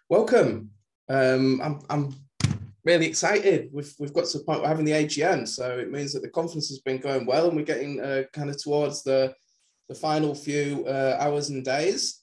Welcome. I'm really excited. We've got to the point we're having the AGM, so it means that the conference has been going well, and we're getting kind of towards the final few hours and days.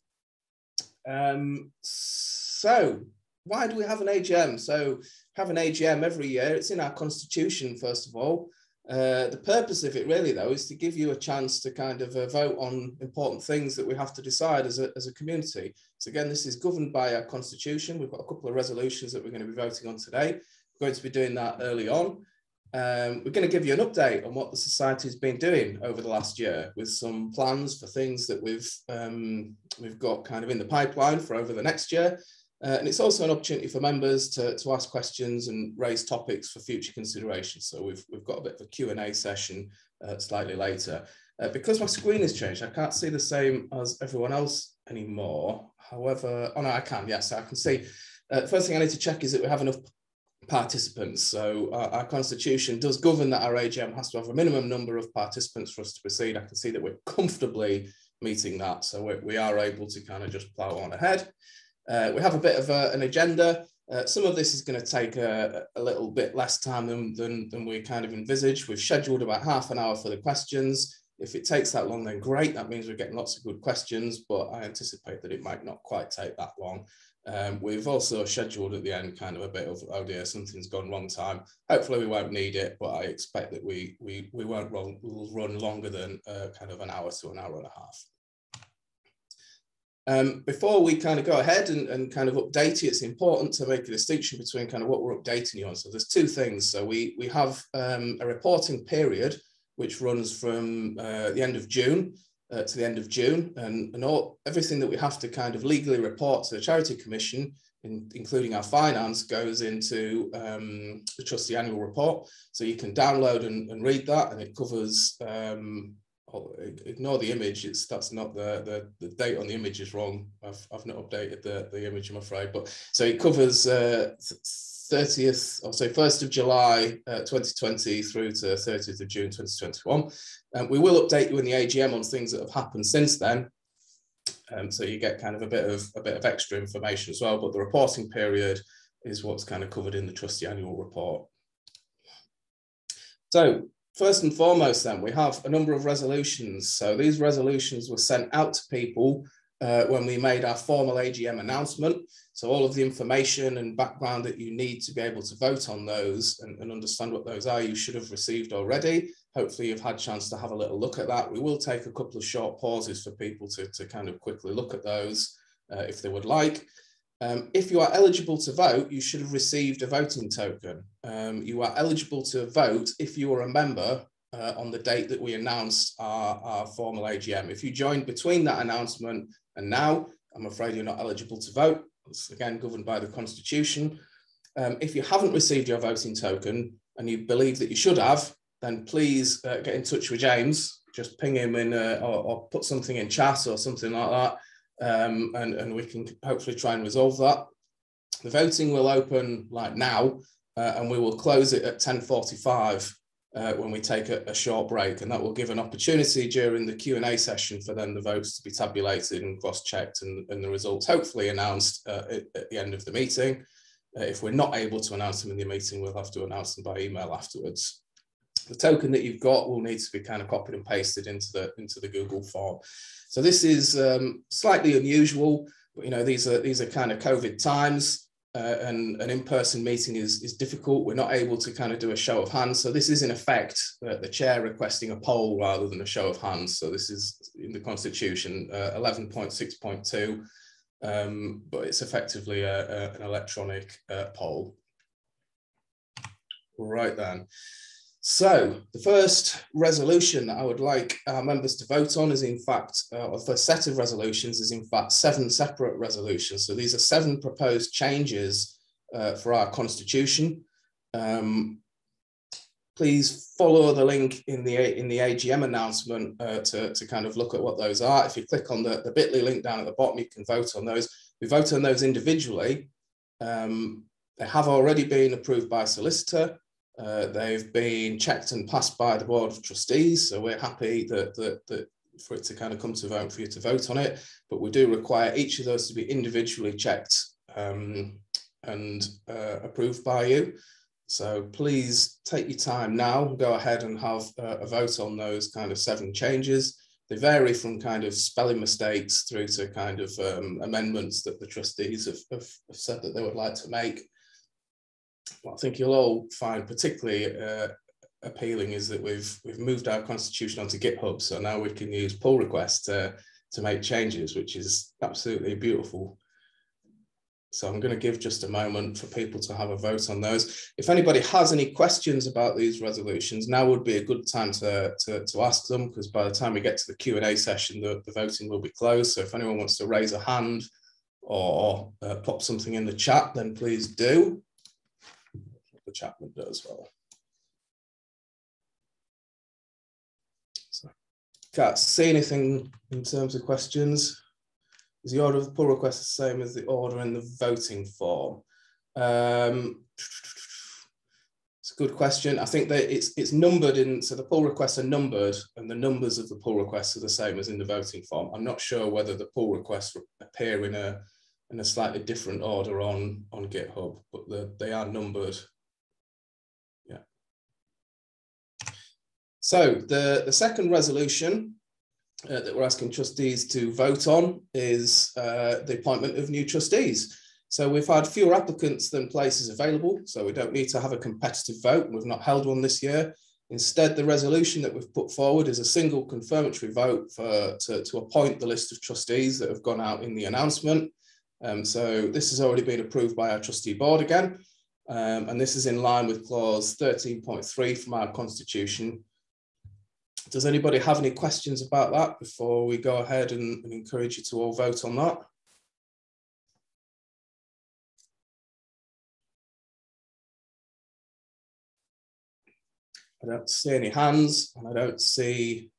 So why do we have an AGM? So we have an AGM every year. It's in our constitution, first of all. The purpose of it really, though, is to give you a chance to kind of vote on important things that we have to decide as a community. So again, this is governed by our constitution. We've got a couple of resolutions that we're going to be voting on today. We're going to be doing that early on. We're going to give you an update on what the society has been doing over the last year, with some plans for things that we've got kind of in the pipeline for over the next year. And it's also an opportunity for members to ask questions and raise topics for future consideration. So we've got a bit of a Q&A session slightly later. Because my screen has changed, I can't see the same as everyone else anymore. However, oh no, I can, yes, I can see. First thing I need to check is that we have enough participants. So our constitution does govern that our AGM has to have a minimum number of participants for us to proceed. I can see that we're comfortably meeting that. So we are able to kind of just plow on ahead. We have a bit of an agenda. Some of this is going to take a little bit less time than we kind of envisaged. We've scheduled about half an hour for the questions. If it takes that long, then great. That means we're getting lots of good questions, but I anticipate that it might not quite take that long. We've also scheduled at the end kind of a bit of, oh dear, something's gone wrong time. Hopefully we won't need it, but I expect that we won't we'll run longer than kind of an hour to an hour and a half. Before we kind of go ahead and kind of update you, it's important to make a distinction between kind of what we're updating you on. So there's two things. So we have a reporting period which runs from the end of June to the end of June, and everything that we have to kind of legally report to the Charity Commission, including our finance, goes into the trustee annual report. So you can download and read that, and it covers ignore the image. That's not the date on the image is wrong. I've not updated the image, I'm afraid. But so it covers 1st of July 2020 through to 30th of June 2021. We will update you in the AGM on things that have happened since then. So you get kind of a bit of extra information as well. But the reporting period is what's kind of covered in the trustee annual report. So first and foremost, then, we have a number of resolutions. So these resolutions were sent out to people when we made our formal AGM announcement. So all of the information and background that you need to be able to vote on those and understand what those are, you should have received already. Hopefully you've had a chance to have a little look at that. We will take a couple of short pauses for people to kind of quickly look at those if they would like. If you are eligible to vote, you should have received a voting token. You are eligible to vote if you are a member on the date that we announced our formal AGM. If you joined between that announcement and now, I'm afraid you're not eligible to vote. It's again governed by the Constitution. If you haven't received your voting token and you believe that you should have, then please get in touch with James. Just ping him in or put something in chat or something like that. And we can hopefully try and resolve that. The voting will open like now, and we will close it at 10:45 when we take a short break, and that will give an opportunity during the Q&A session for then the votes to be tabulated and cross-checked and the results hopefully announced at the end of the meeting. If we're not able to announce them in the meeting, we'll have to announce them by email afterwards. The token that you've got will need to be kind of copied and pasted into the Google form. So this is slightly unusual, but you know, these are kind of COVID times, and an in-person meeting is difficult. We're not able to kind of do a show of hands. So this is in effect the chair requesting a poll rather than a show of hands. So this is in the Constitution 11.6.2, but it's effectively an electronic poll. Right then. So the first resolution that I would like our members to vote on is in fact, or the first set of resolutions is in fact 7 separate resolutions. So these are 7 proposed changes for our constitution. Please follow the link in the AGM announcement to kind of look at what those are. If you click on the bit.ly link down at the bottom, you can vote on those. We vote on those individually. They have already been approved by a solicitor. They've been checked and passed by the Board of Trustees, so we're happy that for it to kind of come to vote, for you to vote on it, but we do require each of those to be individually checked and approved by you. So please take your time now, go ahead and have a vote on those kind of 7 changes. They vary from kind of spelling mistakes through to kind of amendments that the trustees have said that they would like to make. What I think you'll all find particularly appealing is that we've moved our constitution onto GitHub, so now we can use pull requests to make changes, which is absolutely beautiful. So I'm going to give just a moment for people to have a vote on those. If anybody has any questions about these resolutions, now would be a good time to ask them, because by the time we get to the Q&A session, the voting will be closed. So if anyone wants to raise a hand or pop something in the chat, then please do. The chat window as well. So, can't see anything in terms of questions. Is the order of the pull request the same as the order in the voting form? It's a good question. I think that it's numbered in, so the pull requests are numbered and the numbers of the pull requests are the same as in the voting form. I'm not sure whether the pull requests appear in a slightly different order on GitHub, but they are numbered. Yeah. So the second resolution that we're asking trustees to vote on is the appointment of new trustees. So we've had fewer applicants than places available, so we don't need to have a competitive vote. We've not held one this year. Instead, the resolution that we've put forward is a single confirmatory vote to appoint the list of trustees that have gone out in the announcement. So this has already been approved by our trustee board again, and this is in line with clause 13.3 from our constitution. Does anybody have any questions about that before we go ahead and encourage you to all vote on that? I don't see any hands and I don't see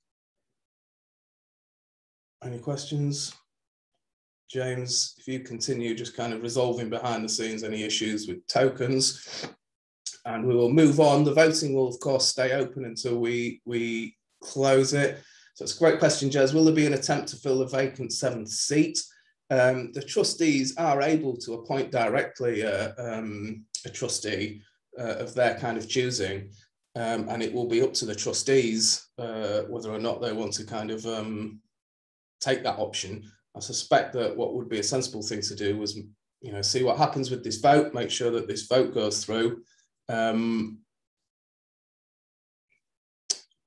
any questions. James, if you continue just kind of resolving behind the scenes any issues with tokens, and we will move on. The voting will, of course, stay open until we close it. So it's a great question, Jez. Will there be an attempt to fill the vacant 7th seat? The trustees are able to appoint directly a trustee of their kind of choosing, and it will be up to the trustees whether or not they want to kind of take that option. I suspect that what would be a sensible thing to do was, see what happens with this vote, make sure that this vote goes through.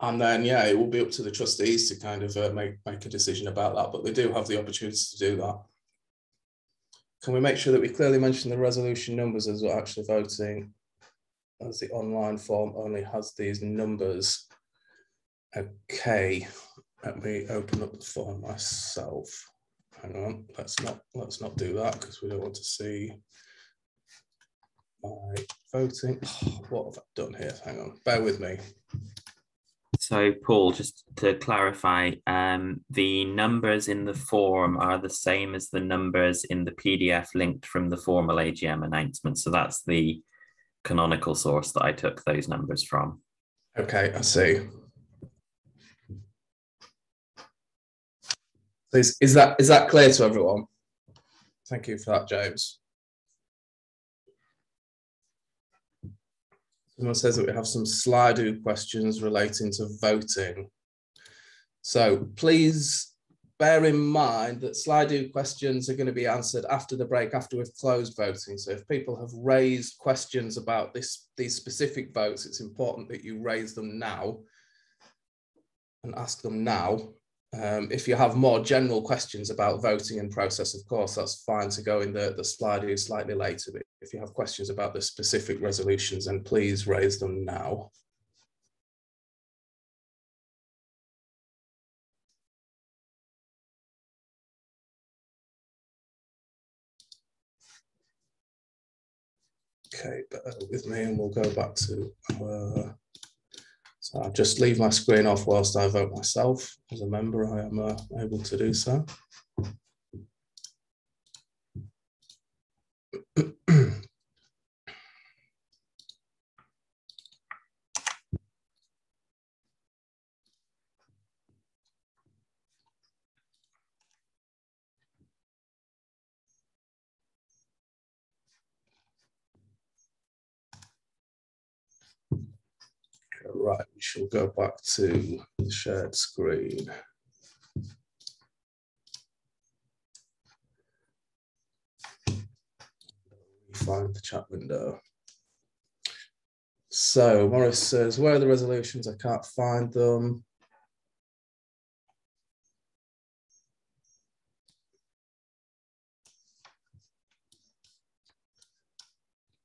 And then, yeah, it will be up to the trustees to kind of make a decision about that, but they do have the opportunity to do that. Can we make sure that we clearly mention the resolution numbers as we're actually voting, as the online form only has these numbers? Okay, let me open up the form myself. Hang on, let's not do that because we don't want to see my voting. Oh, what have I done here? Hang on, bear with me. So, Paul, just to clarify, the numbers in the form are the same as the numbers in the PDF linked from the formal AGM announcement. So that's the canonical source that I took those numbers from. Okay, I see. Is that clear to everyone? Thank you for that, James. Someone says that we have some Slido questions relating to voting. So please bear in mind that Slido questions are going to be answered after the break, after we've closed voting. So if people have raised questions about these specific votes, it's important that you raise them now and ask them now. If you have more general questions about voting and process, of course, that's fine to go in the Slido slightly later. But if you have questions about the specific resolutions, then please raise them now. Okay, bear with me and we'll go back to our... So I'll just leave my screen off whilst I vote myself. As a member, I am able to do so. Right, we shall go back to the shared screen. Find the chat window. So Morris says, where are the resolutions? I can't find them.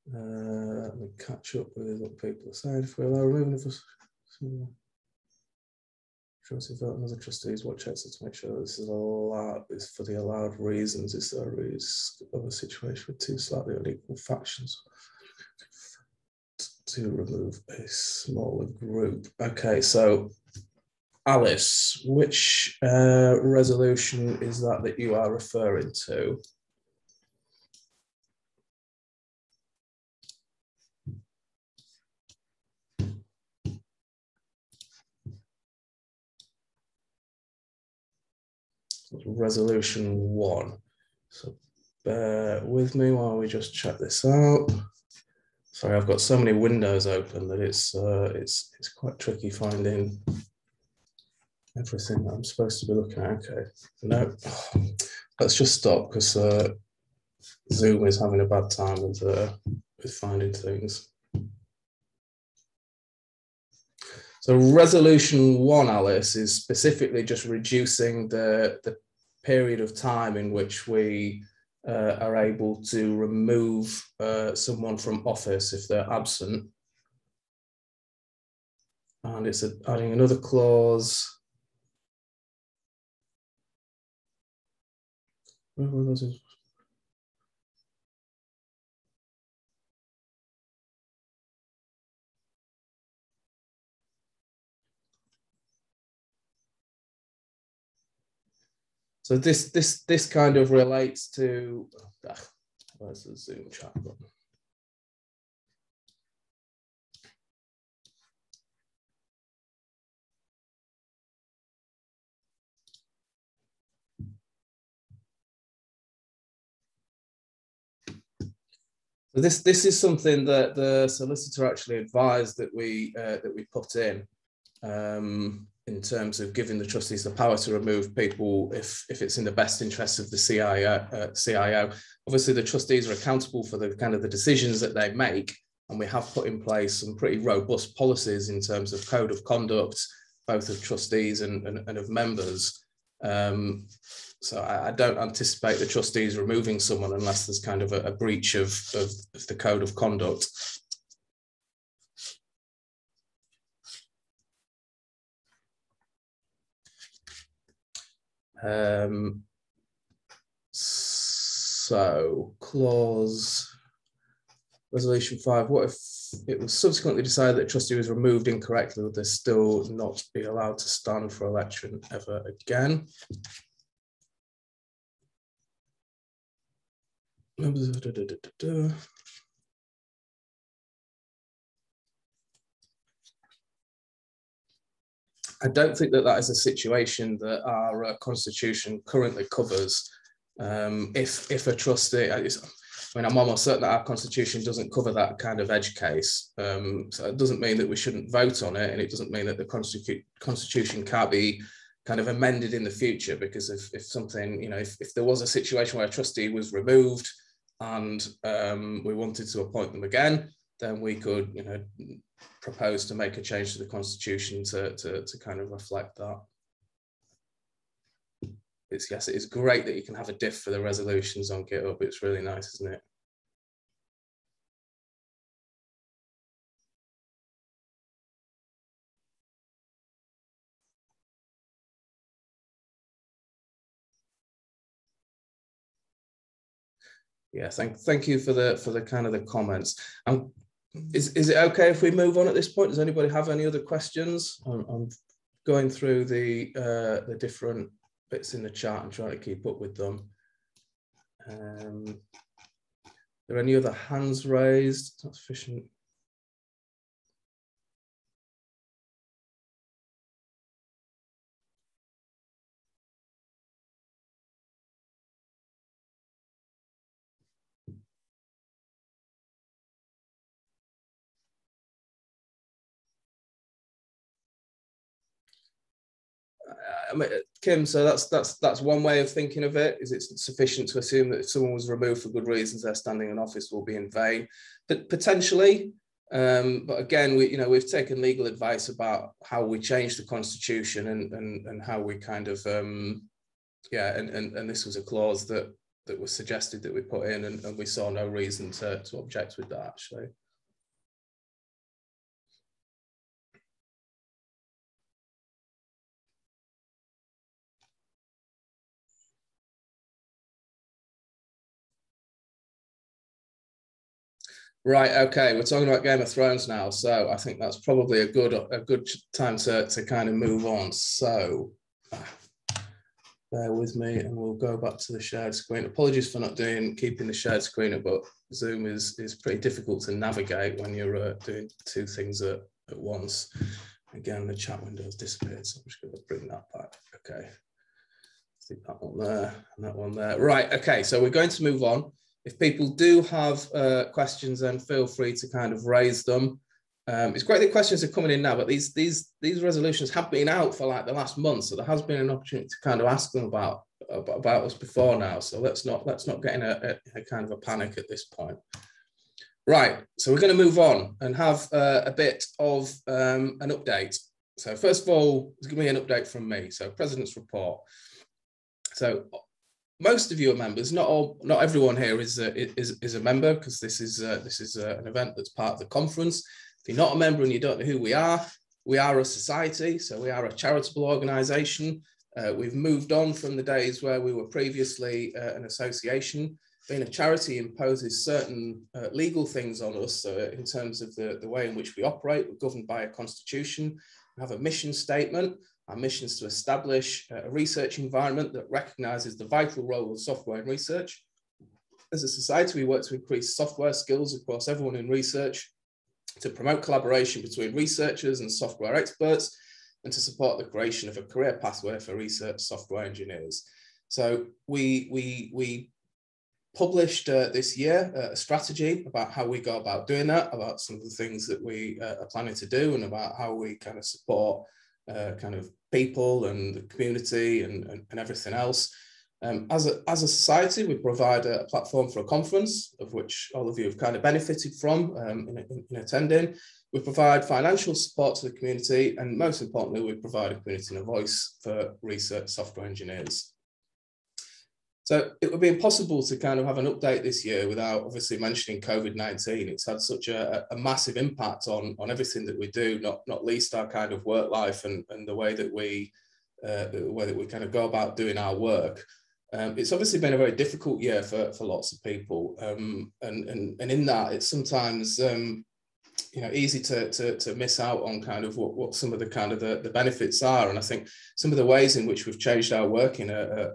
Let me catch up with what people are saying. If we allow removing of us, trustee vote and other trustees, what checks to make sure this is allowed, is for the allowed reasons. Is there a risk of a situation with two slightly unequal factions to remove a smaller group? Okay, so Alice, which resolution is that you are referring to? Resolution 1. So bear with me while we just check this out. Sorry, I've got so many windows open that it's quite tricky finding everything that I'm supposed to be looking at. Okay, no, let's just stop because Zoom is having a bad time with finding things. So resolution 1, Alice, is specifically just reducing the period of time in which we are able to remove someone from office if they're absent. And it's adding another clause. Where were those? So this kind of relates to, where's the Zoom chat button? So this is something that the solicitor actually advised that we put in terms of giving the trustees the power to remove people if it's in the best interest of the CIO. Obviously, the trustees are accountable for the kind of the decisions that they make, and we have put in place some pretty robust policies in terms of code of conduct, both of trustees and of members. So I don't anticipate the trustees removing someone unless there's kind of a breach of the code of conduct. So clause resolution 5, what if it was subsequently decided that a trustee was removed incorrectly, would they still not be allowed to stand for election ever again? I don't think that is a situation that our constitution currently covers. If a trustee, I mean, I'm almost certain that our constitution doesn't cover that kind of edge case. So it doesn't mean that we shouldn't vote on it, and it doesn't mean that the constitution can't be kind of amended in the future, because if something, you know, if there was a situation where a trustee was removed and we wanted to appoint them again, then we could, you know, propose to make a change to the constitution to kind of reflect that. Yes, it is great that you can have a diff for the resolutions on GitHub. It's really nice, isn't it? Yeah, thank you for the kind of the comments. Is it okay if we move on at this point? Does anybody have any other questions? I'm going through the different bits in the chat and trying to keep up with them. Are there any other hands raised? Not sufficient. I mean, Kim, so that's one way of thinking of it. Is it sufficient to assume that if someone was removed for good reasons, their standing in office will be in vain? But potentially, but again, we've taken legal advice about how we change the constitution and how we kind of and this was a clause that was suggested that we put in, and we saw no reason to object with that actually. Right, okay, we're talking about Game of Thrones now, so I think that's probably a good time to kind of move on. So bear with me and we'll go back to the shared screen. Apologies for not keeping the shared screen up, but Zoom is pretty difficult to navigate when you're doing two things at once. Again, the chat window's disappeared, so I'm just going to bring that back. Okay, stick that one there and that one there. Right, okay, so we're going to move on. If people do have questions, then feel free to kind of raise them. It's great that questions are coming in now, but these resolutions have been out for like the last month, so there has been an opportunity to kind of ask them about us before now. So let's not get in a kind of a panic at this point. Right, so we're going to move on and have a bit of an update. So first of all, there's going to be an update from me. So President's report. So most of you are members. Not everyone here is a member, because this is an event that's part of the conference. If you're not a member and you don't know who we are a society, so we are a charitable organisation. We've moved on from the days where we were previously an association. Being a charity imposes certain legal things on us in terms of the way in which we operate. We're governed by a constitution. We have a mission statement. Our mission is to establish a research environment that recognises the vital role of software in research. As a society, we work to increase software skills across everyone in research, to promote collaboration between researchers and software experts, and to support the creation of a career pathway for research software engineers. So we published this year a strategy about how we go about doing that, about some of the things that we are planning to do, and about how we kind of support kind of people and the community and everything else. As a society, we provide a platform for a conference, of which all of you have kind of benefited from in attending. We provide financial support to the community, and most importantly, we provide a community and a voice for research software engineers. So it would be impossible to kind of have an update this year without obviously mentioning COVID-19. It's had such a massive impact on everything that we do, not least our kind of work life and the way that we kind of go about doing our work. It's obviously been a very difficult year for lots of people, and in that it's sometimes easy to miss out on kind of what some of the kind of the benefits are. And I think some of the ways in which we've changed our working are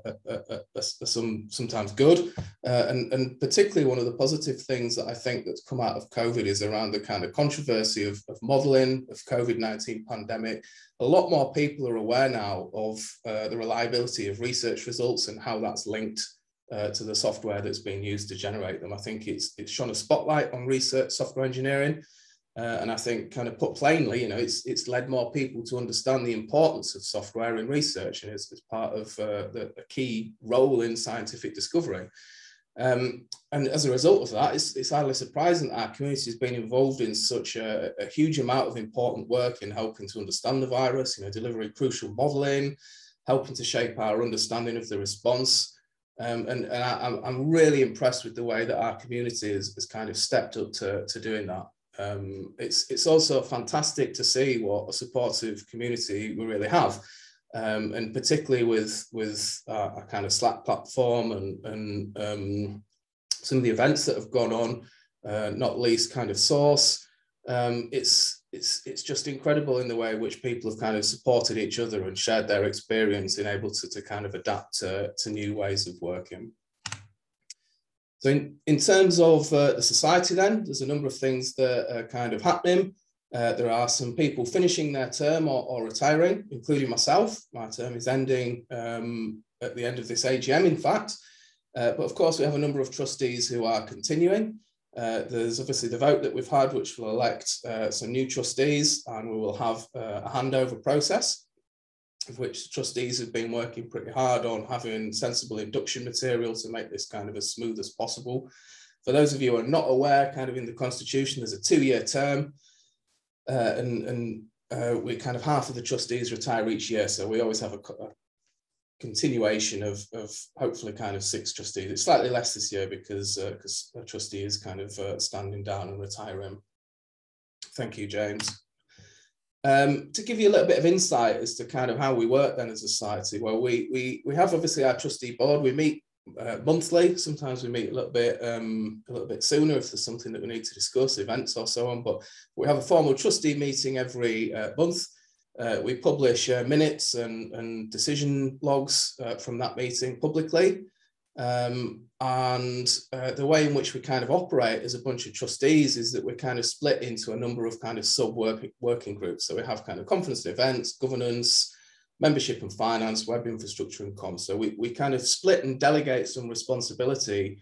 sometimes good, and particularly one of the positive things that I think that's come out of COVID is around the kind of controversy of modelling of COVID-19 pandemic. A lot more people are aware now of the reliability of research results and how that's linked to the software that's being used to generate them. I think it's shone a spotlight on research software engineering. And I think, kind of put plainly, it's led more people to understand the importance of software in research, and it's part of a key role in scientific discovery. And as a result of that, it's highly surprising that our community has been involved in such a huge amount of important work in helping to understand the virus, delivering crucial modelling, helping to shape our understanding of the response. And I'm really impressed with the way that our community has kind of stepped up to doing that. It's also fantastic to see what a supportive community we really have, and particularly with our kind of Slack platform and some of the events that have gone on, not least kind of Source. It's just incredible in the way in which people have kind of supported each other and shared their experience and able to kind of adapt to new ways of working. So in terms of the society then, there's a number of things that are kind of happening. There are some people finishing their term or retiring, including myself. My term is ending at the end of this AGM, in fact. But of course, we have a number of trustees who are continuing. There's obviously the vote that we've had, which will elect some new trustees, and we will have a handover process. of which the trustees have been working pretty hard on having sensible induction material to make this kind of as smooth as possible. For those of you who are not aware, kind of in the Constitution, there's a 2-year term, and we kind of half of the trustees retire each year. So we always have a continuation of hopefully kind of 6 trustees. It's slightly less this year because a trustee is kind of standing down and retiring. Thank you, James. To give you a little bit of insight as to kind of how we work then as a society, well, we have obviously our trustee board. We meet monthly. Sometimes we meet a little bit sooner if there's something that we need to discuss, events or so on. But we have a formal trustee meeting every month. We publish minutes and decision logs from that meeting publicly. The way in which we kind of operate as a bunch of trustees is that we're kind of split into a number of kind of sub-working groups. So we have kind of conference and events, governance, membership and finance, web infrastructure and comms. So we kind of split and delegate some responsibility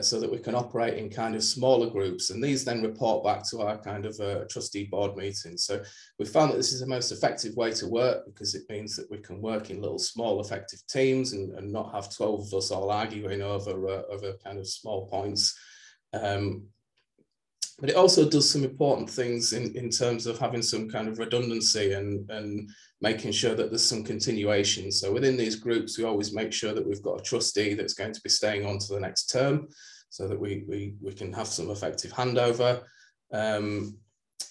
so that we can operate in kind of smaller groups, and these then report back to our kind of trustee board meetings. So we found that this is the most effective way to work because it means that we can work in little small effective teams and not have 12 of us all arguing over kind of small points. But it also does some important things in terms of having some kind of redundancy and making sure that there's some continuation. So within these groups, we always make sure that we've got a trustee that's going to be staying on to the next term so that we can have some effective handover.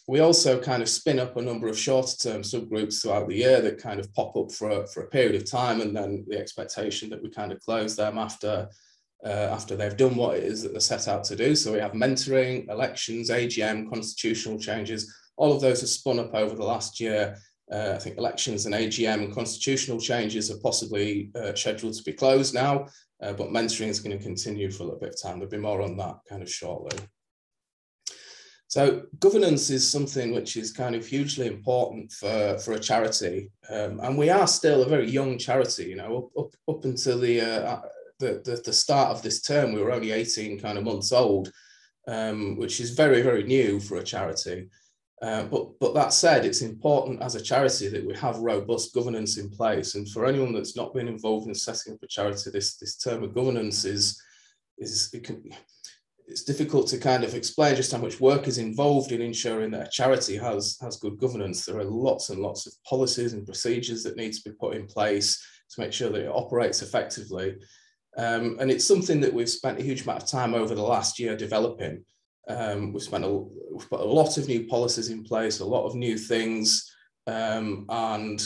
We also kind of spin up a number of shorter term subgroups throughout the year that kind of pop up for a period of time, and then the expectation that we kind of close them after they've done what it is that they're set out to do. So we have mentoring, elections, AGM, constitutional changes. All of those have spun up over the last year. I think elections and AGM and constitutional changes are possibly scheduled to be closed now, but mentoring is going to continue for a little bit of time. There'll be more on that kind of shortly. So governance is something which is kind of hugely important for a charity. And we are still a very young charity, you know, up until the start of this term, we were only 18 kind of months old, which is very, very new for a charity. But that said, it's important as a charity that we have robust governance in place. And for anyone that's not been involved in setting up a charity, this term of governance it's difficult to kind of explain just how much work is involved in ensuring that a charity has good governance. There are lots and lots of policies and procedures that need to be put in place to make sure that it operates effectively. And it's something that we've spent a huge amount of time over the last year developing. We've put a lot of new policies in place, a lot of new things, and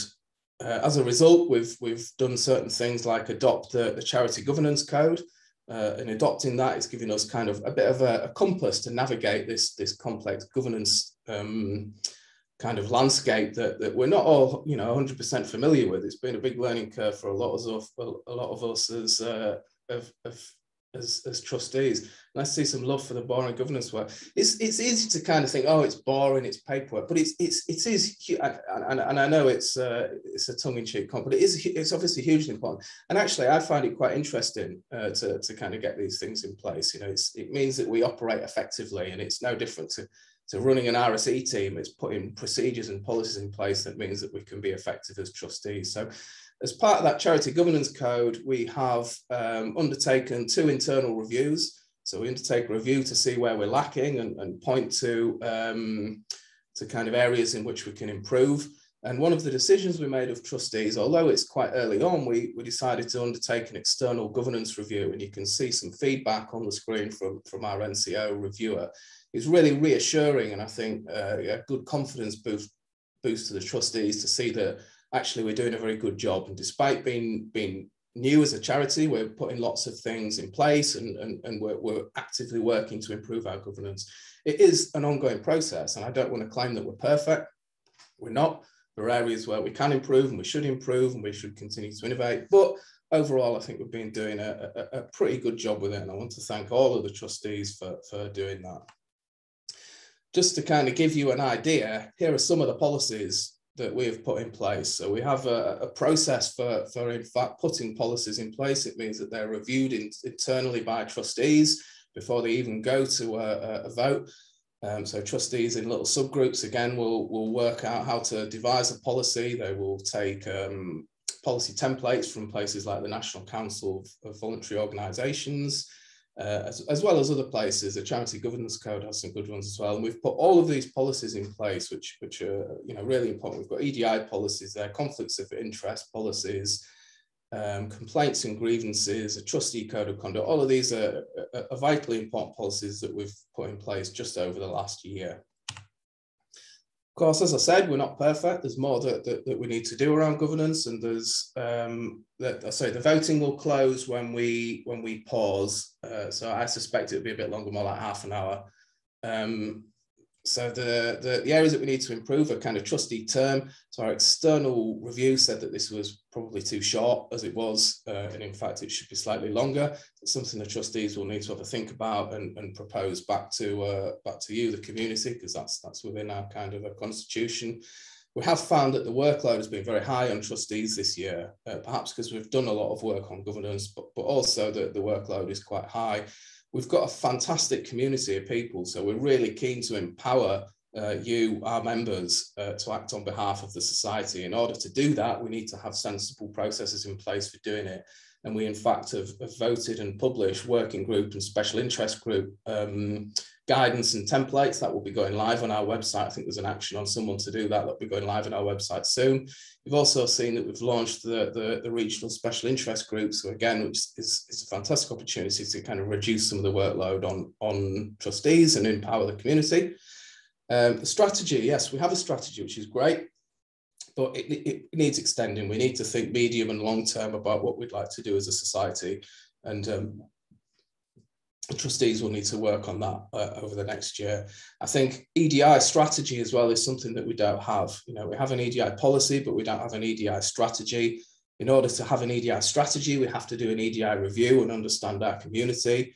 as a result, we've done certain things like adopt the charity governance code. And adopting that is giving us kind of a bit of a compass to navigate this complex governance kind of landscape that we're not all 100% familiar with. It's been a big learning curve for a lot of us as trustees. And I see some love for the boring governance work. It's easy to kind of think, oh, it's boring, it's paperwork, but it is, and I know it's a tongue-in-cheek comment, but it's obviously hugely important. And actually, I find it quite interesting to kind of get these things in place. You know, it means that we operate effectively, and it's no different to running an RSE team. It's putting procedures and policies in place that means that we can be effective as trustees. So as part of that charity governance code, we have undertaken 2 internal reviews. So we undertake a review to see where we're lacking and point to kind of areas in which we can improve. And one of the decisions we made of trustees, although it's quite early on, we decided to undertake an external governance review. And you can see some feedback on the screen from our NCO reviewer. It's really reassuring, and I think a good confidence boost to the trustees to see that actually we're doing a very good job. And despite being new as a charity, we're putting lots of things in place and we're actively working to improve our governance. It is an ongoing process, and I don't want to claim that we're perfect. We're not. There are areas where we can improve and we should continue to innovate. But overall, I think we've been doing a pretty good job with it. And I want to thank all of the trustees for doing that. Just to kind of give you an idea, here are some of the policies that we have put in place. So we have a process for in fact putting policies in place. It means that they're reviewed internally by trustees before they even go to a vote. So trustees in little subgroups, again, will work out how to devise a policy. They will take policy templates from places like the National Council of Voluntary Organisations, as well as other places. The Charity Governance Code has some good ones as well. And we've put all of these policies in place, which are really important. We've got EDI policies there, conflicts of interest policies, complaints and grievances, a trustee code of conduct. All of these are vitally important policies that we've put in place just over the last year. Of course, as I said, we're not perfect. There's more that we need to do around governance, and there's the voting will close when we pause. So I suspect it'll be a bit longer, more like half an hour. So the areas that we need to improve are kind of trustee term. So our external review said that this was probably too short as it was, and in fact it should be slightly longer. It's something the trustees will need to have a think about and propose back to you, the community, because that's within our kind of a constitution. We have found that the workload has been very high on trustees this year, perhaps because we've done a lot of work on governance, but also that the workload is quite high. We've got a fantastic community of people, so we're really keen to empower you, our members, to act on behalf of the society. In order to do that, we need to have sensible processes in place for doing it. And we, in fact, have voted and published working group and special interest group guidance and templates that will be going live on our website. I think there's an action on someone to do that. That'll be going live on our website soon. You've also seen that we've launched the regional special interest group. So again, which is a fantastic opportunity to kind of reduce some of the workload on trustees and empower the community. The strategy, yes, we have a strategy, which is great, but it needs extending. We need to think medium and long term about what we'd like to do as a society. And trustees will need to work on that over the next year. I think EDI strategy as well is something that we don't have. We have an EDI policy, but we don't have an EDI strategy. In order to have an EDI strategy, we have to do an EDI review and understand our community.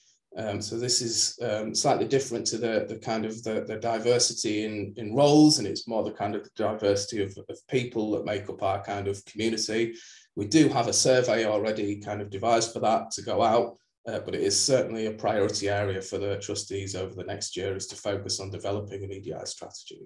So this is slightly different to the kind of the diversity in roles, and it's more the kind of diversity of people that make up our kind of community. We do have a survey already kind of devised for that to go out. But it is certainly a priority area for the trustees over the next year, is to focus on developing an EDI strategy.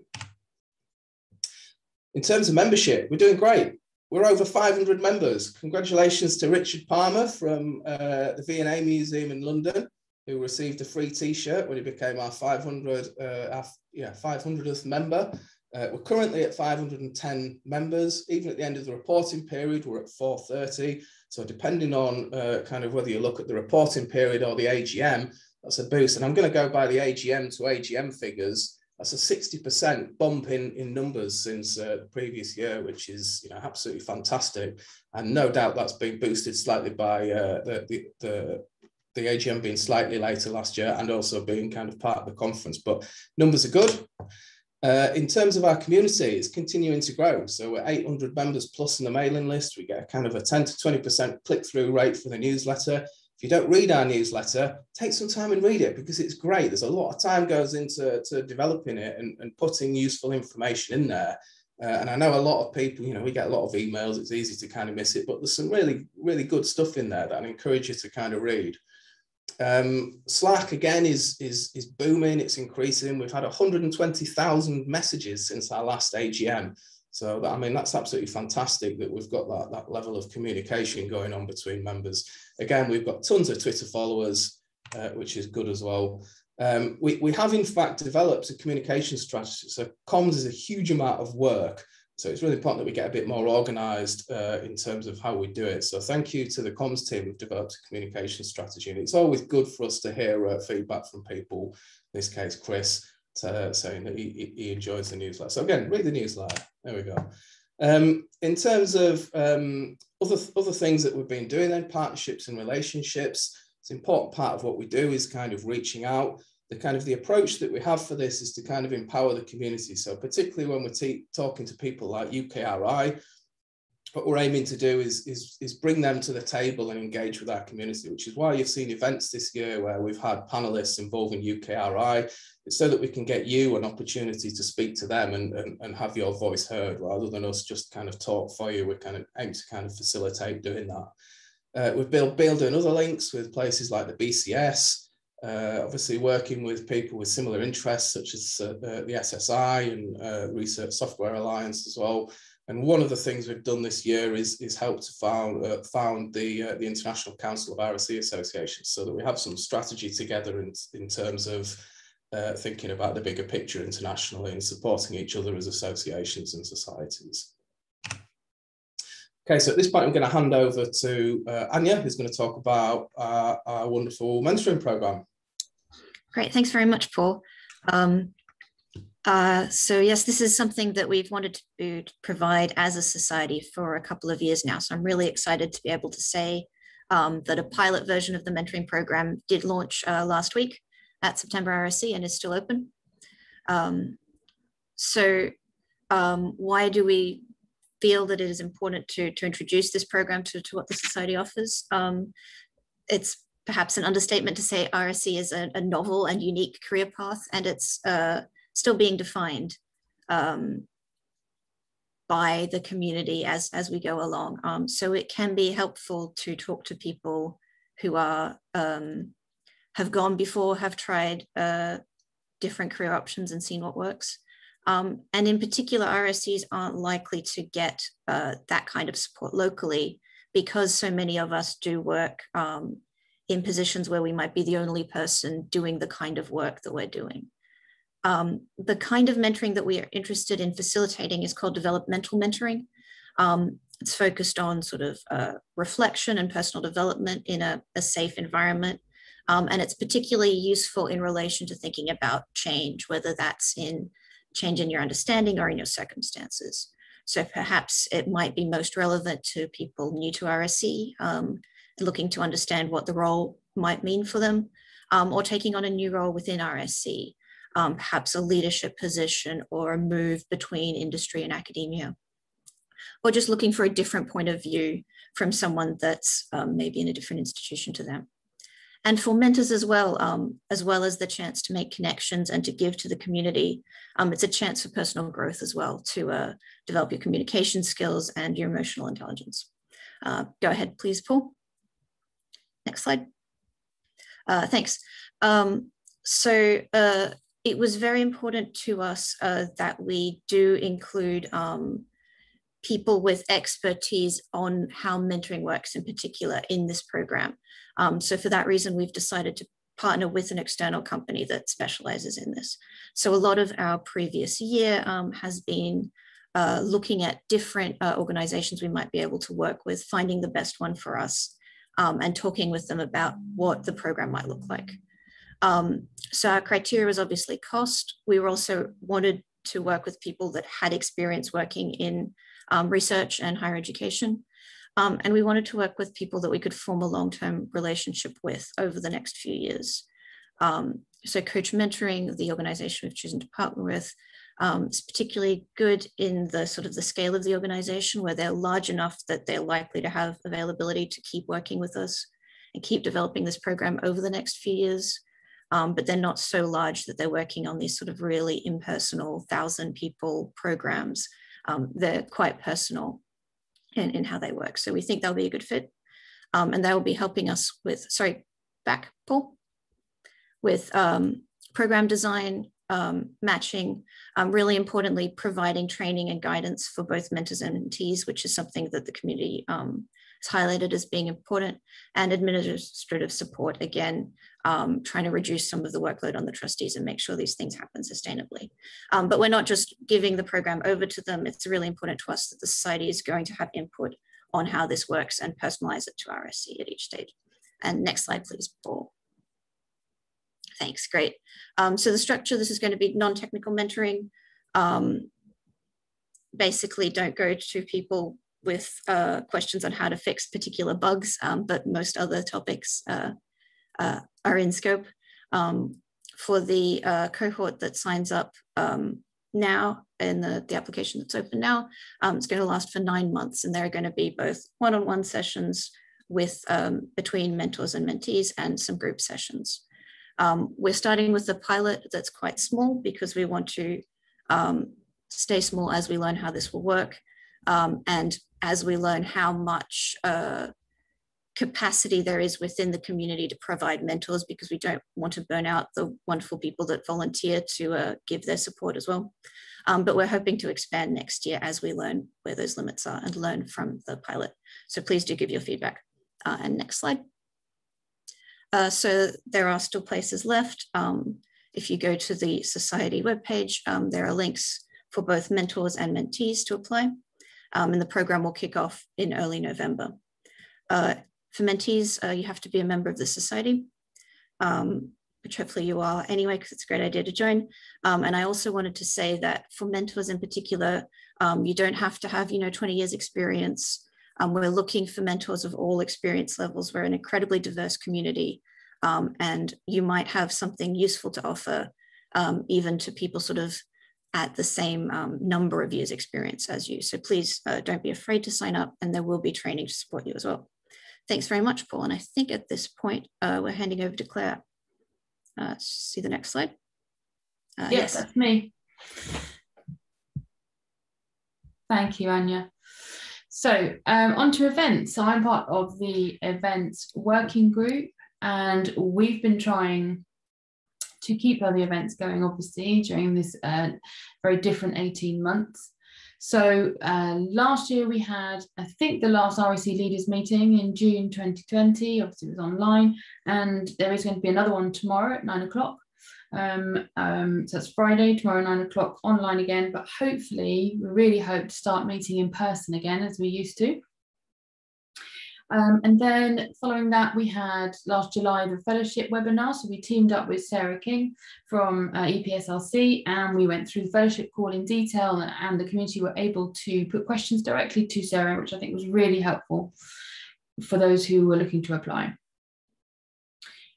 In terms of membership, we're doing great. We're over 500 members. Congratulations to Richard Palmer from the V&A Museum in London, who received a free T-shirt when he became our 500th member. We're currently at 510 members. Even at the end of the reporting period, we're at 430. So depending on kind of whether you look at the reporting period or the AGM, that's a boost. And I'm going to go by the AGM to AGM figures. That's a 60% bump in numbers since the previous year, which is absolutely fantastic. And no doubt that's been boosted slightly by the AGM being slightly later last year and also being kind of part of the conference. But numbers are good. In terms of our community, it's continuing to grow. So we're 800 members plus in the mailing list. We get a kind of a 10 to 20% click-through rate for the newsletter. If you don't read our newsletter, take some time and read it, because it's great. There's a lot of time goes into developing it and putting useful information in there. And I know a lot of people, we get a lot of emails. It's easy to kind of miss it, but there's some really, really good stuff in there that I encourage you to kind of read. Slack again is booming, it's increasing. We've had 120,000 messages since our last AGM. So that's absolutely fantastic that we've got that level of communication going on between members. Again, we've got tons of Twitter followers, which is good as well. We have in fact developed a communication strategy. So comms is a huge amount of work. So it's really important that we get a bit more organised in terms of how we do it. So thank you to the comms team. We've developed a communication strategy, and it's always good for us to hear feedback from people. In this case, Chris, saying that he enjoys the newsletter. So again, read the newsletter. There we go. In terms of other things that we've been doing, then partnerships and relationships. It's an important part of what we do is kind of reaching out. The approach that we have for this is to kind of empower the community. So particularly when we're talking to people like UKRI, what we're aiming to do is bring them to the table and engage with our community, which is why you've seen events this year where we've had panelists involving UKRI. It's so that we can get you an opportunity to speak to them and have your voice heard, rather than us just kind of talk for you. We kind of aim to kind of facilitate doing that. We've built other links with places like the BCS, obviously working with people with similar interests, such as the SSI and Research Software Alliance as well. And one of the things we've done this year is help to found the International Council of RSE Associations, so that we have some strategy together in terms of thinking about the bigger picture internationally and supporting each other as associations and societies. Okay, so at this point, I'm going to hand over to Anya, who's going to talk about our wonderful mentoring program. Great, thanks very much, Paul. So yes, this is something that we've wanted to provide as a society for a couple of years now. So I'm really excited to be able to say that a pilot version of the mentoring program did launch last week at September RSE and is still open. Why do we feel that it is important to introduce this program to what the society offers? It's perhaps an understatement to say RSE is a novel and unique career path, and it's still being defined by the community as we go along. So it can be helpful to talk to people who are have gone before, have tried different career options and seen what works. And in particular, RSEs aren't likely to get that kind of support locally, because so many of us do work in positions where we might be the only person doing the kind of work that we're doing. The kind of mentoring that we are interested in facilitating is called developmental mentoring. It's focused on sort of reflection and personal development in a safe environment. And it's particularly useful in relation to thinking about change, whether that's in change in your understanding or in your circumstances. So perhaps it might be most relevant to people new to RSE, looking to understand what the role might mean for them, or taking on a new role within RSE, perhaps a leadership position or a move between industry and academia, or just looking for a different point of view from someone that's maybe in a different institution to them. And for mentors as well as the chance to make connections and to give to the community, it's a chance for personal growth as well, to develop your communication skills and your emotional intelligence. Go ahead, please, Paul. Next slide. Thanks. It was very important to us that we do include people with expertise on how mentoring works in particular in this program. So for that reason, we've decided to partner with an external company that specializes in this. So a lot of our previous year has been looking at different organizations we might be able to work with, finding the best one for us, and talking with them about what the program might look like. So our criteria was obviously cost. We were also wanted to work with people that had experience working in research and higher education. And we wanted to work with people that we could form a long-term relationship with over the next few years. So Coach Mentoring, the organization we've chosen to partner with, is particularly good in the sort of the scale of the organization, where they're large enough that they're likely to have availability to keep working with us and keep developing this program over the next few years. But they're not so large that they're working on these sort of really impersonal 1,000 people programs. They're quite personal in how they work. So we think they'll be a good fit. And they will be helping us with, sorry, back, Paul, with program design, matching, really importantly, providing training and guidance for both mentors and mentees, which is something that the community has highlighted as being important, and administrative support, again, trying to reduce some of the workload on the trustees and make sure these things happen sustainably. But we're not just giving the program over to them. It's really important to us that the society is going to have input on how this works and personalize it to RSE at each stage. And next slide, please, Paul. Thanks, great. So the structure, this is going to be non-technical mentoring. Basically, don't go to people with questions on how to fix particular bugs, but most other topics are in scope. For the cohort that signs up now in the application that's open now, it's going to last for 9 months, and there are going to be both one-on-one sessions with between mentors and mentees and some group sessions. We're starting with a pilot that's quite small because we want to stay small as we learn how this will work, and as we learn how much capacity there is within the community to provide mentors, because we don't want to burn out the wonderful people that volunteer to give their support as well. But we're hoping to expand next year as we learn where those limits are and learn from the pilot. So please do give your feedback. And next slide. So there are still places left. If you go to the Society webpage, there are links for both mentors and mentees to apply. And the program will kick off in early November. For mentees, you have to be a member of the Society, which hopefully you are anyway, because it's a great idea to join. And I also wanted to say that for mentors in particular, you don't have to have 20 years experience. We're looking for mentors of all experience levels. We're an incredibly diverse community, and you might have something useful to offer even to people sort of at the same number of years experience as you. So please don't be afraid to sign up, and there will be training to support you as well. Thanks very much, Paul. And I think at this point, we're handing over to Claire. See the next slide? Yes, that's me. Thank you, Anya. So on to events. So I'm part of the events working group, and we've been trying to keep all the events going, obviously, during this very different 18 months. So last year we had, I think, the last REC leaders meeting in June 2020. Obviously it was online, and there is going to be another one tomorrow at 9 o'clock. So that's Friday, tomorrow 9 o'clock, online again, but hopefully we really hope to start meeting in person again as we used to. And then following that, we had last July the fellowship webinar. So we teamed up with Sarah King from EPSRC, and we went through the fellowship call in detail, and the community were able to put questions directly to Sarah, which I think was really helpful for those who were looking to apply.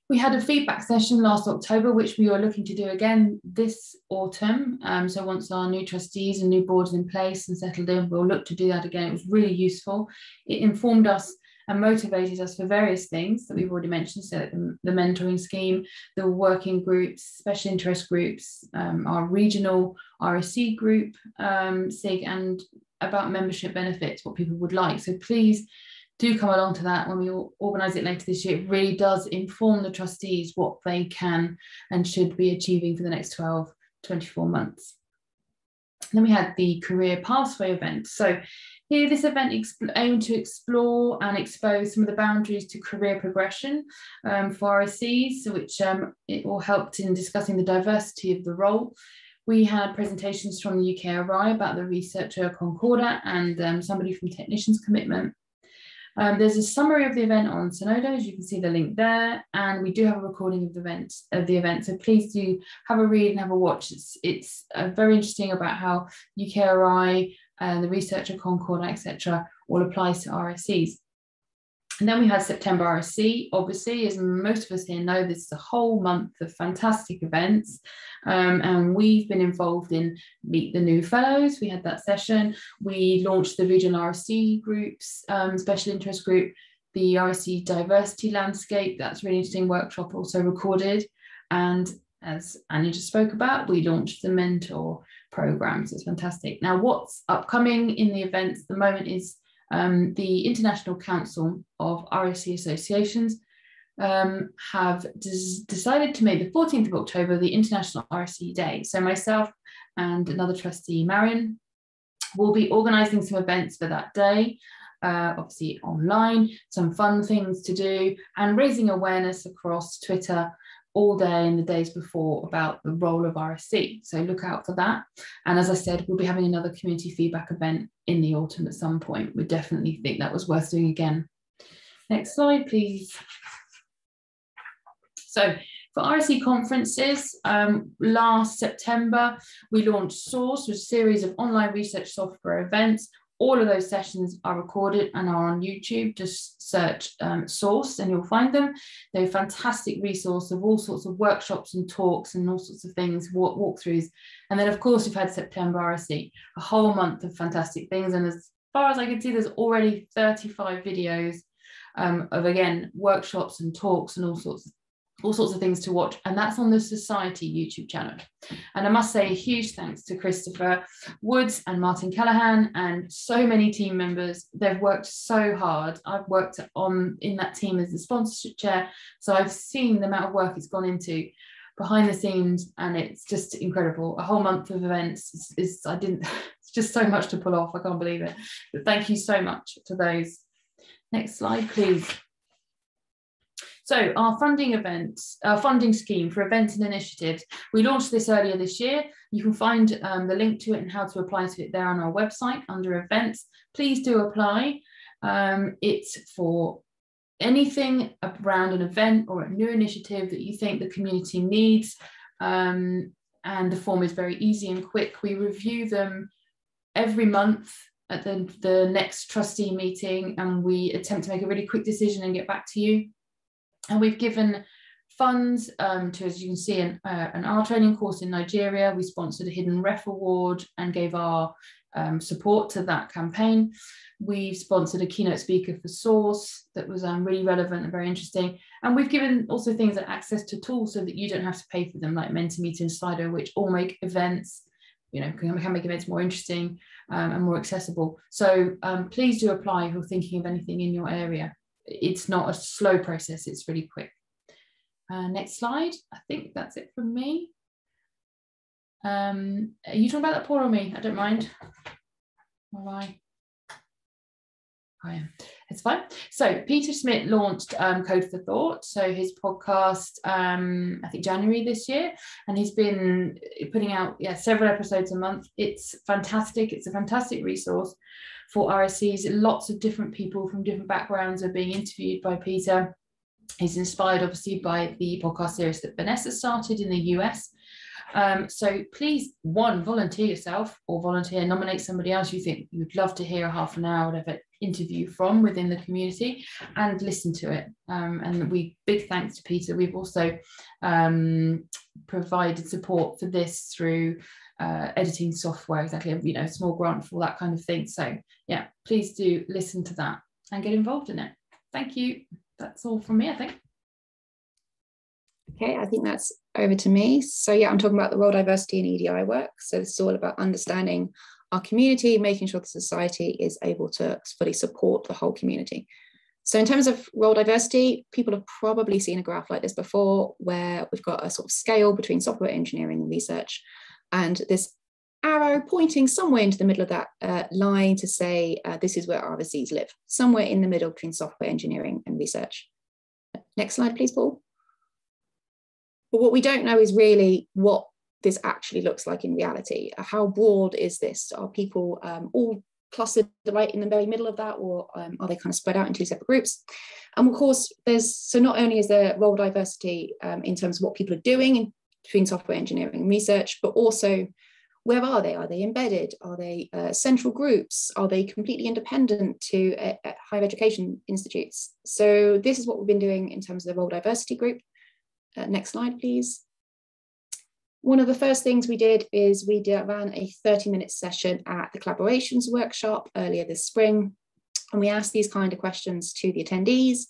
We had a feedback session last October, which we are looking to do again this autumn. So once our new trustees and new boards in place and settled in, we'll look to do that again. It was really useful. It informed us and motivated us for various things that we've already mentioned, so the mentoring scheme, the working groups, special interest groups, our regional RSC group, SIG, and about membership benefits, what people would like. So please do come along to that when we organise it later this year. It really does inform the trustees what they can and should be achieving for the next 12, 24 months. And then we had the career pathway event. So here, this event aimed to explore and expose some of the boundaries to career progression for RSCs, which it all helped in discussing the diversity of the role. We had presentations from the UKRI about the researcher Concordat and somebody from Technicians Commitment. There's a summary of the event on Sonodo, as you can see the link there, and we do have a recording of the event. So please do have a read and have a watch. It's very interesting about how UKRI, the researcher Concord, etc., all applies to RSCs. And then we had September RSC. Obviously, as most of us here know, this is a whole month of fantastic events. And we've been involved in Meet the New Fellows. We had that session. We launched the regional RSC groups, special interest group, the RSC diversity landscape. That's a really interesting workshop, also recorded. And as Anya just spoke about, we launched the mentor programs. It's fantastic. Now, what's upcoming in the events at the moment is the International Council of RSC Associations have decided to make the 14th of October the International RSC Day. So myself and another trustee, Marion, will be organising some events for that day, obviously online, some fun things to do, and raising awareness across Twitter all day and the days before about the role of RSC. So look out for that. And as I said, we'll be having another community feedback event in the autumn at some point. We definitely think that was worth doing again. Next slide, please. So for RSC conferences, last September, we launched Source, a series of online research software events. All of those sessions are recorded and are on YouTube. Just search Source and you'll find them. They're a fantastic resource of all sorts of workshops and talks and all sorts of things, walkthroughs. And then, of course, we've had September RSC, a whole month of fantastic things. And as far as I can see, there's already 35 videos of, again, workshops and talks and all sorts of all sorts of things to watch, and that's on the Society YouTube channel. And I must say a huge thanks to Christopher Woods and Martin Callahan and so many team members. They've worked so hard. I've worked in that team as the sponsorship chair, so I've seen the amount of work it's gone into behind the scenes, and it's just incredible. A whole month of events it's just so much to pull off. I can't believe it. But thank you so much to those. Next slide, please. So our funding scheme for events and initiatives, we launched this earlier this year. You can find the link to it and how to apply to it there on our website under events. Please do apply. It's for anything around an event or a new initiative that you think the community needs. And the form is very easy and quick. We review them every month at the next trustee meeting, and we attempt to make a really quick decision and get back to you. And we've given funds to, as you can see, an art training course in Nigeria. We sponsored a Hidden Ref Award and gave our support to that campaign. We've sponsored a keynote speaker for Source that was really relevant and very interesting. And we've given also things like access to tools so that you don't have to pay for them, like Mentimeter and Slido, which all make events, can make events more interesting and more accessible. So please do apply if you're thinking of anything in your area. It's not a slow process, it's really quick. Next slide. I think that's it from me. Are you talking about that, Paul, or me? I don't mind. All right. I am. It's fine. So Peter Smith launched Code for Thought, so his podcast, I think January this year, and he's been putting out several episodes a month. It's fantastic. It's a fantastic resource for RSCs. Lots of different people from different backgrounds are being interviewed by Peter. He's inspired, obviously, by the podcast series that Vanessa started in the US. So please, volunteer yourself or nominate somebody else you think you'd love to hear a half an hour, whatever, interview from within the community, and listen to it. And big thanks to Peter. We've also provided support for this through editing software, exactly, a small grant for that kind of thing. So yeah, please do listen to that and get involved in it. Thank you. That's all from me, I think. Okay, I think that's over to me. So yeah, I'm talking about the role diversity and EDI work. So this is all about understanding our community, making sure the society is able to fully support the whole community. So in terms of role diversity, people have probably seen a graph like this before, where we've got a sort of scale between software engineering and research, and this arrow pointing somewhere into the middle of that line to say this is where RSCs live, somewhere in the middle between software engineering and research. Next slide, please, Paul. But what we don't know is really what this actually looks like in reality. How broad is this? Are people all clustered right in the very middle of that, or are they kind of spread out in two separate groups? And of course, so not only is there role diversity in terms of what people are doing between software engineering and research, but also where are they? Are they embedded? Are they central groups? Are they completely independent to higher education institutes? So this is what we've been doing in terms of the role diversity group. Next slide, please. One of the first things we did is we ran a 30-minute session at the collaborations workshop earlier this spring. And we asked these kind of questions to the attendees.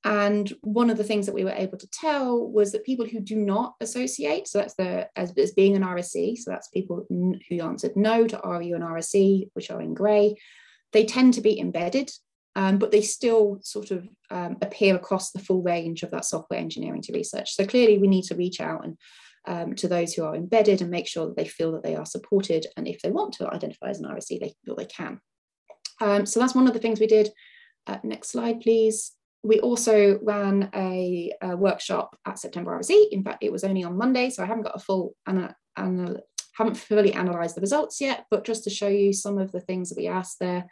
And one of the things that we were able to tell was that people who do not associate, so that's as being an RSC, so that's people who answered no to RU and RSC, which are in grey, they tend to be embedded, but they still sort of appear across the full range of that software engineering to research. So clearly we need to reach out and to those who are embedded and make sure that they feel that they are supported. And if they want to identify as an RSC, they feel they can. So that's one of the things we did. Next slide, please. We also ran a workshop at September RSC. In fact, it was only on Monday, so I haven't got a full, haven't fully analysed the results yet, but just to show you some of the things that we asked there,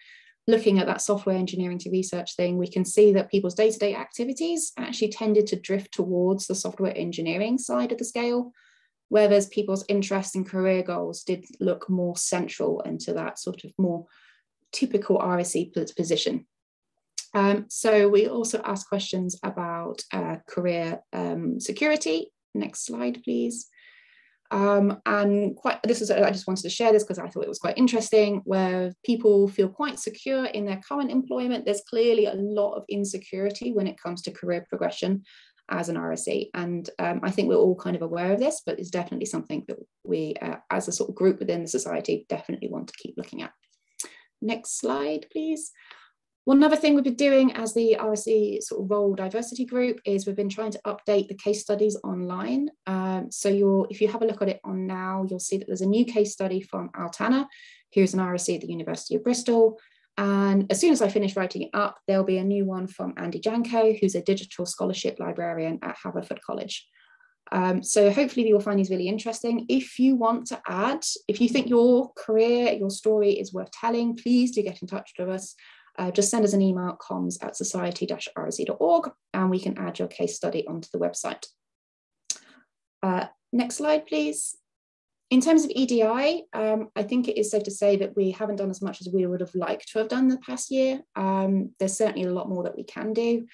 looking at that software engineering to research thing, we can see that people's day-to-day activities actually tended to drift towards the software engineering side of the scale, whereas people's interests and career goals did look more central into that sort of more typical RSC position. So we also asked questions about career security. Next slide, please. I just wanted to share this because I thought it was quite interesting, where people feel quite secure in their current employment. There's clearly a lot of insecurity when it comes to career progression. as an RSE. And I think we're all kind of aware of this, but it's definitely something that we, as a sort of group within the society, definitely want to keep looking at. Next slide, please. One other thing we've been doing as the RSE sort of role diversity group is we've been trying to update the case studies online. So if you have a look at it on now, you'll see that there's a new case study from Altana, who's an RSE at the University of Bristol. And as soon as I finish writing it up, there'll be a new one from Andy Janko, who's a digital scholarship librarian at Haverford College. So hopefully you'll find these really interesting. If you want to add, if you think your career, your story is worth telling, please do get in touch with us. Just send us an email at comms@society-rse.org and we can add your case study onto the website. Next slide, please. In terms of EDI, I think it is safe to say that we haven't done as much as we would have liked to have done the past year. There's certainly a lot more that we can do.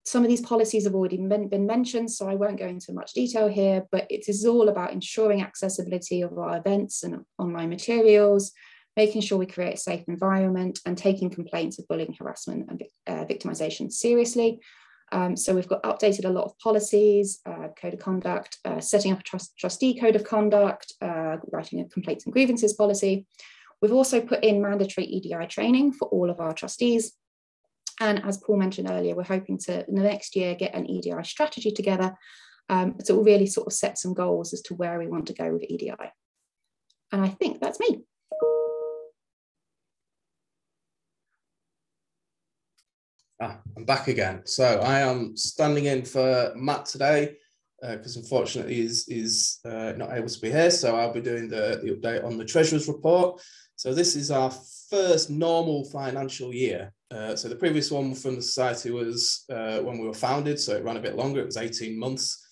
Some of these policies have already been mentioned, so I won't go into much detail here, but it is all about ensuring accessibility of our events and online materials, making sure we create a safe environment and taking complaints of bullying, harassment and victimization seriously. So we've got updated a lot of policies, code of conduct, setting up a trustee code of conduct, writing a complaints and grievances policy. We've also put in mandatory EDI training for all of our trustees. And as Paul mentioned earlier, we're hoping to, in the next year, get an EDI strategy together to really sort of set some goals as to where we want to go with EDI. And I think that's me. I'm back again. So I am standing in for Matt today because unfortunately he's not able to be here. So I'll be doing the update on the Treasurer's report. So this is our first normal financial year. So the previous one from the Society was when we were founded, so it ran a bit longer, it was 18 months.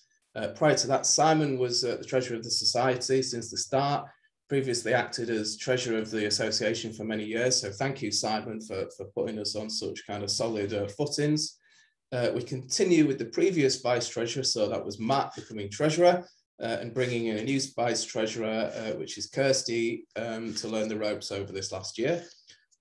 Prior to that, Simon was the Treasurer of the Society since the start, previously acted as Treasurer of the Association for many years. So thank you, Simon, for putting us on such kind of solid footings. We continue with the previous Vice Treasurer, so that was Matt becoming Treasurer, and bringing in a new Vice Treasurer, which is Kirsty, to learn the ropes over this last year.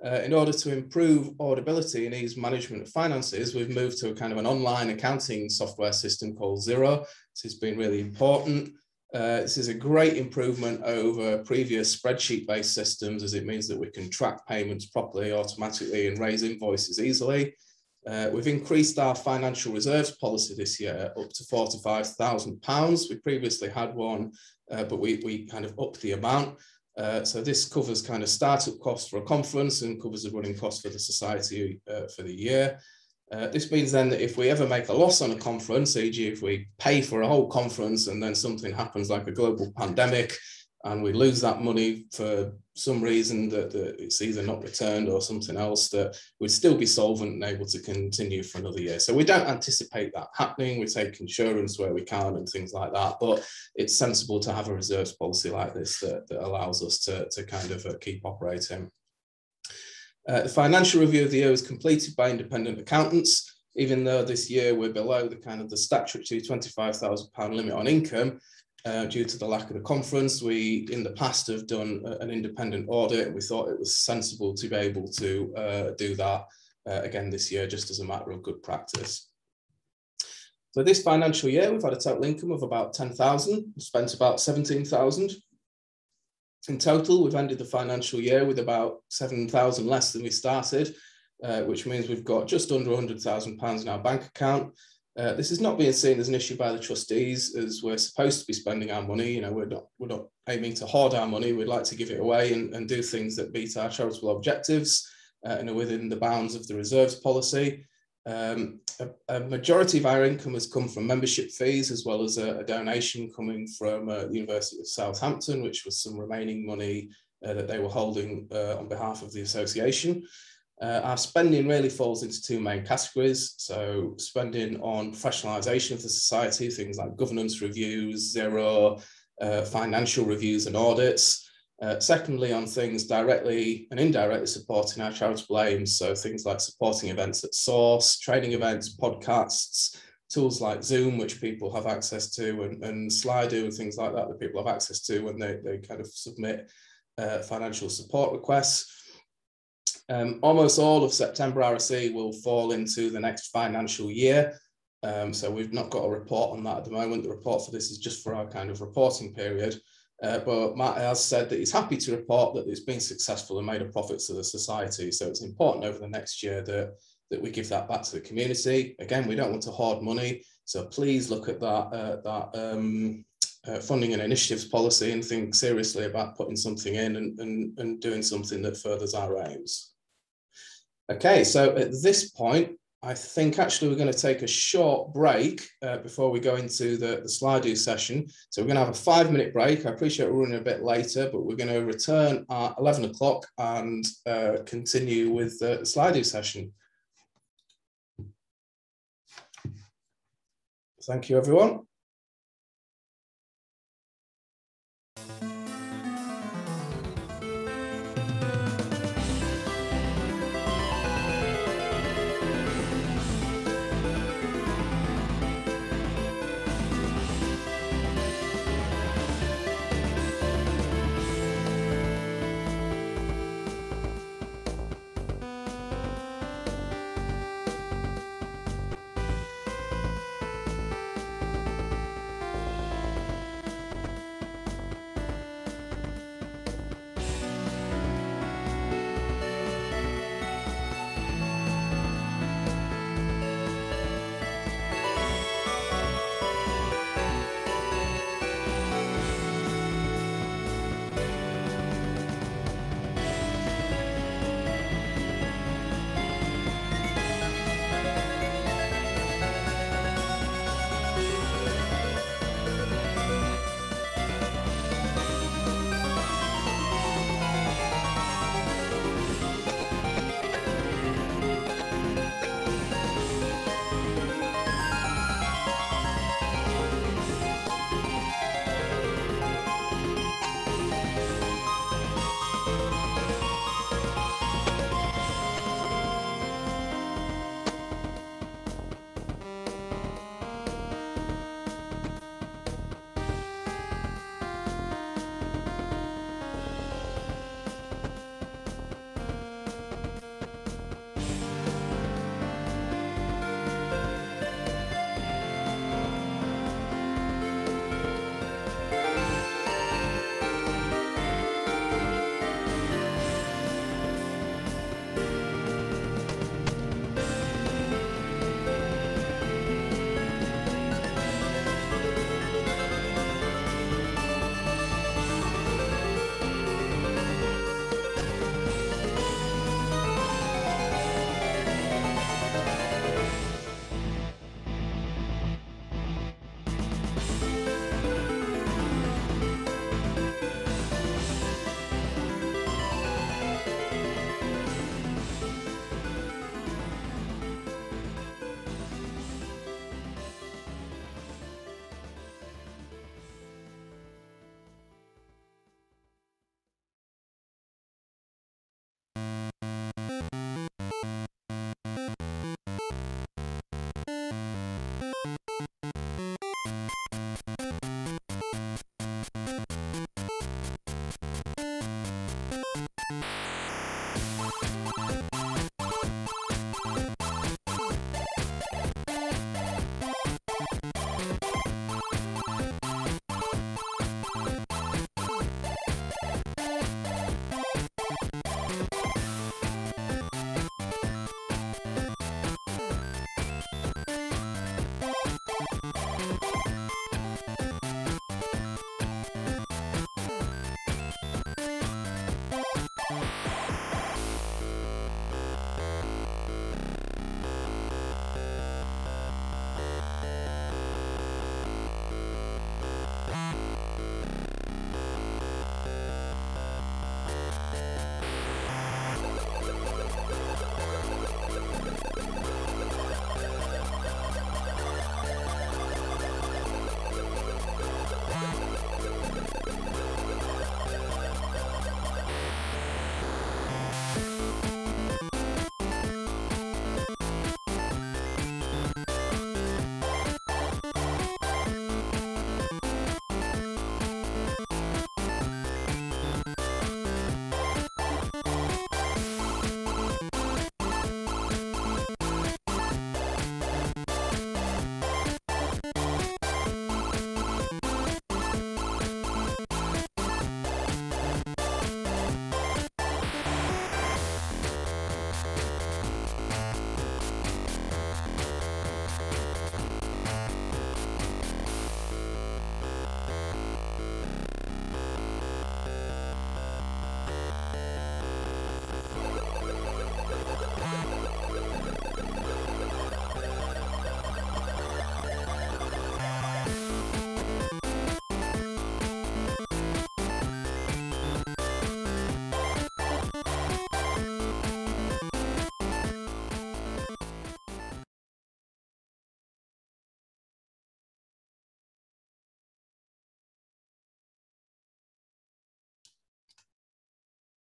In order to improve audibility and ease management of finances, we've moved to a kind of an online accounting software system called Xero. This has been really important. This is a great improvement over previous spreadsheet-based systems, as it means that we can track payments properly, automatically, and raise invoices easily. We've increased our financial reserves policy this year up to £45,000. We previously had one, but we kind of upped the amount. So this covers kind of startup costs for a conference and covers the running costs for the Society for the year. This means then that if we ever make a loss on a conference, e.g. if we pay for a whole conference and then something happens like a global pandemic and we lose that money for some reason that it's either not returned or something else, that we'd still be solvent and able to continue for another year. So we don't anticipate that happening. We take insurance where we can and things like that, but it's sensible to have a reserves policy like this that allows us to kind of keep operating. The financial review of the year was completed by independent accountants. Even though this year we're below the kind of the statutory £25,000 limit on income due to the lack of the conference, we in the past have done an independent audit, and we thought it was sensible to be able to do that again this year, just as a matter of good practice. So this financial year, we've had a total income of about 10,000, spent about 17,000. In total, we've ended the financial year with about 7,000 less than we started, which means we've got just under £100,000 in our bank account. This is not being seen as an issue by the trustees, as we're supposed to be spending our money. You know, we're not aiming to hoard our money. We'd like to give it away and do things that meet our charitable objectives and are within the bounds of the reserves policy. A majority of our income has come from membership fees, as well as a donation coming from the University of Southampton, which was some remaining money that they were holding on behalf of the association. Our spending really falls into two main categories. So spending on professionalisation of the society, things like governance reviews, Xero, financial reviews and audits. Secondly, on things directly and indirectly supporting our charitable aims. So things like supporting events at source, training events, podcasts, tools like Zoom, which people have access to, and Slido and things like that people have access to when they kind of submit financial support requests. Almost all of September RSE will fall into the next financial year. So we've not got a report on that at the moment. The report for this is just for our kind of reporting period. But Matt has said that he's happy to report that it's been successful and made a profit to the society. So it's important over the next year that we give that back to the community. Again, we don't want to hoard money. So please look at that funding and initiatives policy and think seriously about putting something in and doing something that furthers our aims. Okay, so at this point, I think actually we're going to take a short break before we go into the Slido session. So we're going to have a 5-minute break. I appreciate we're running a bit later, but we're going to return at 11 o'clock and continue with the Slido session. Thank you, everyone.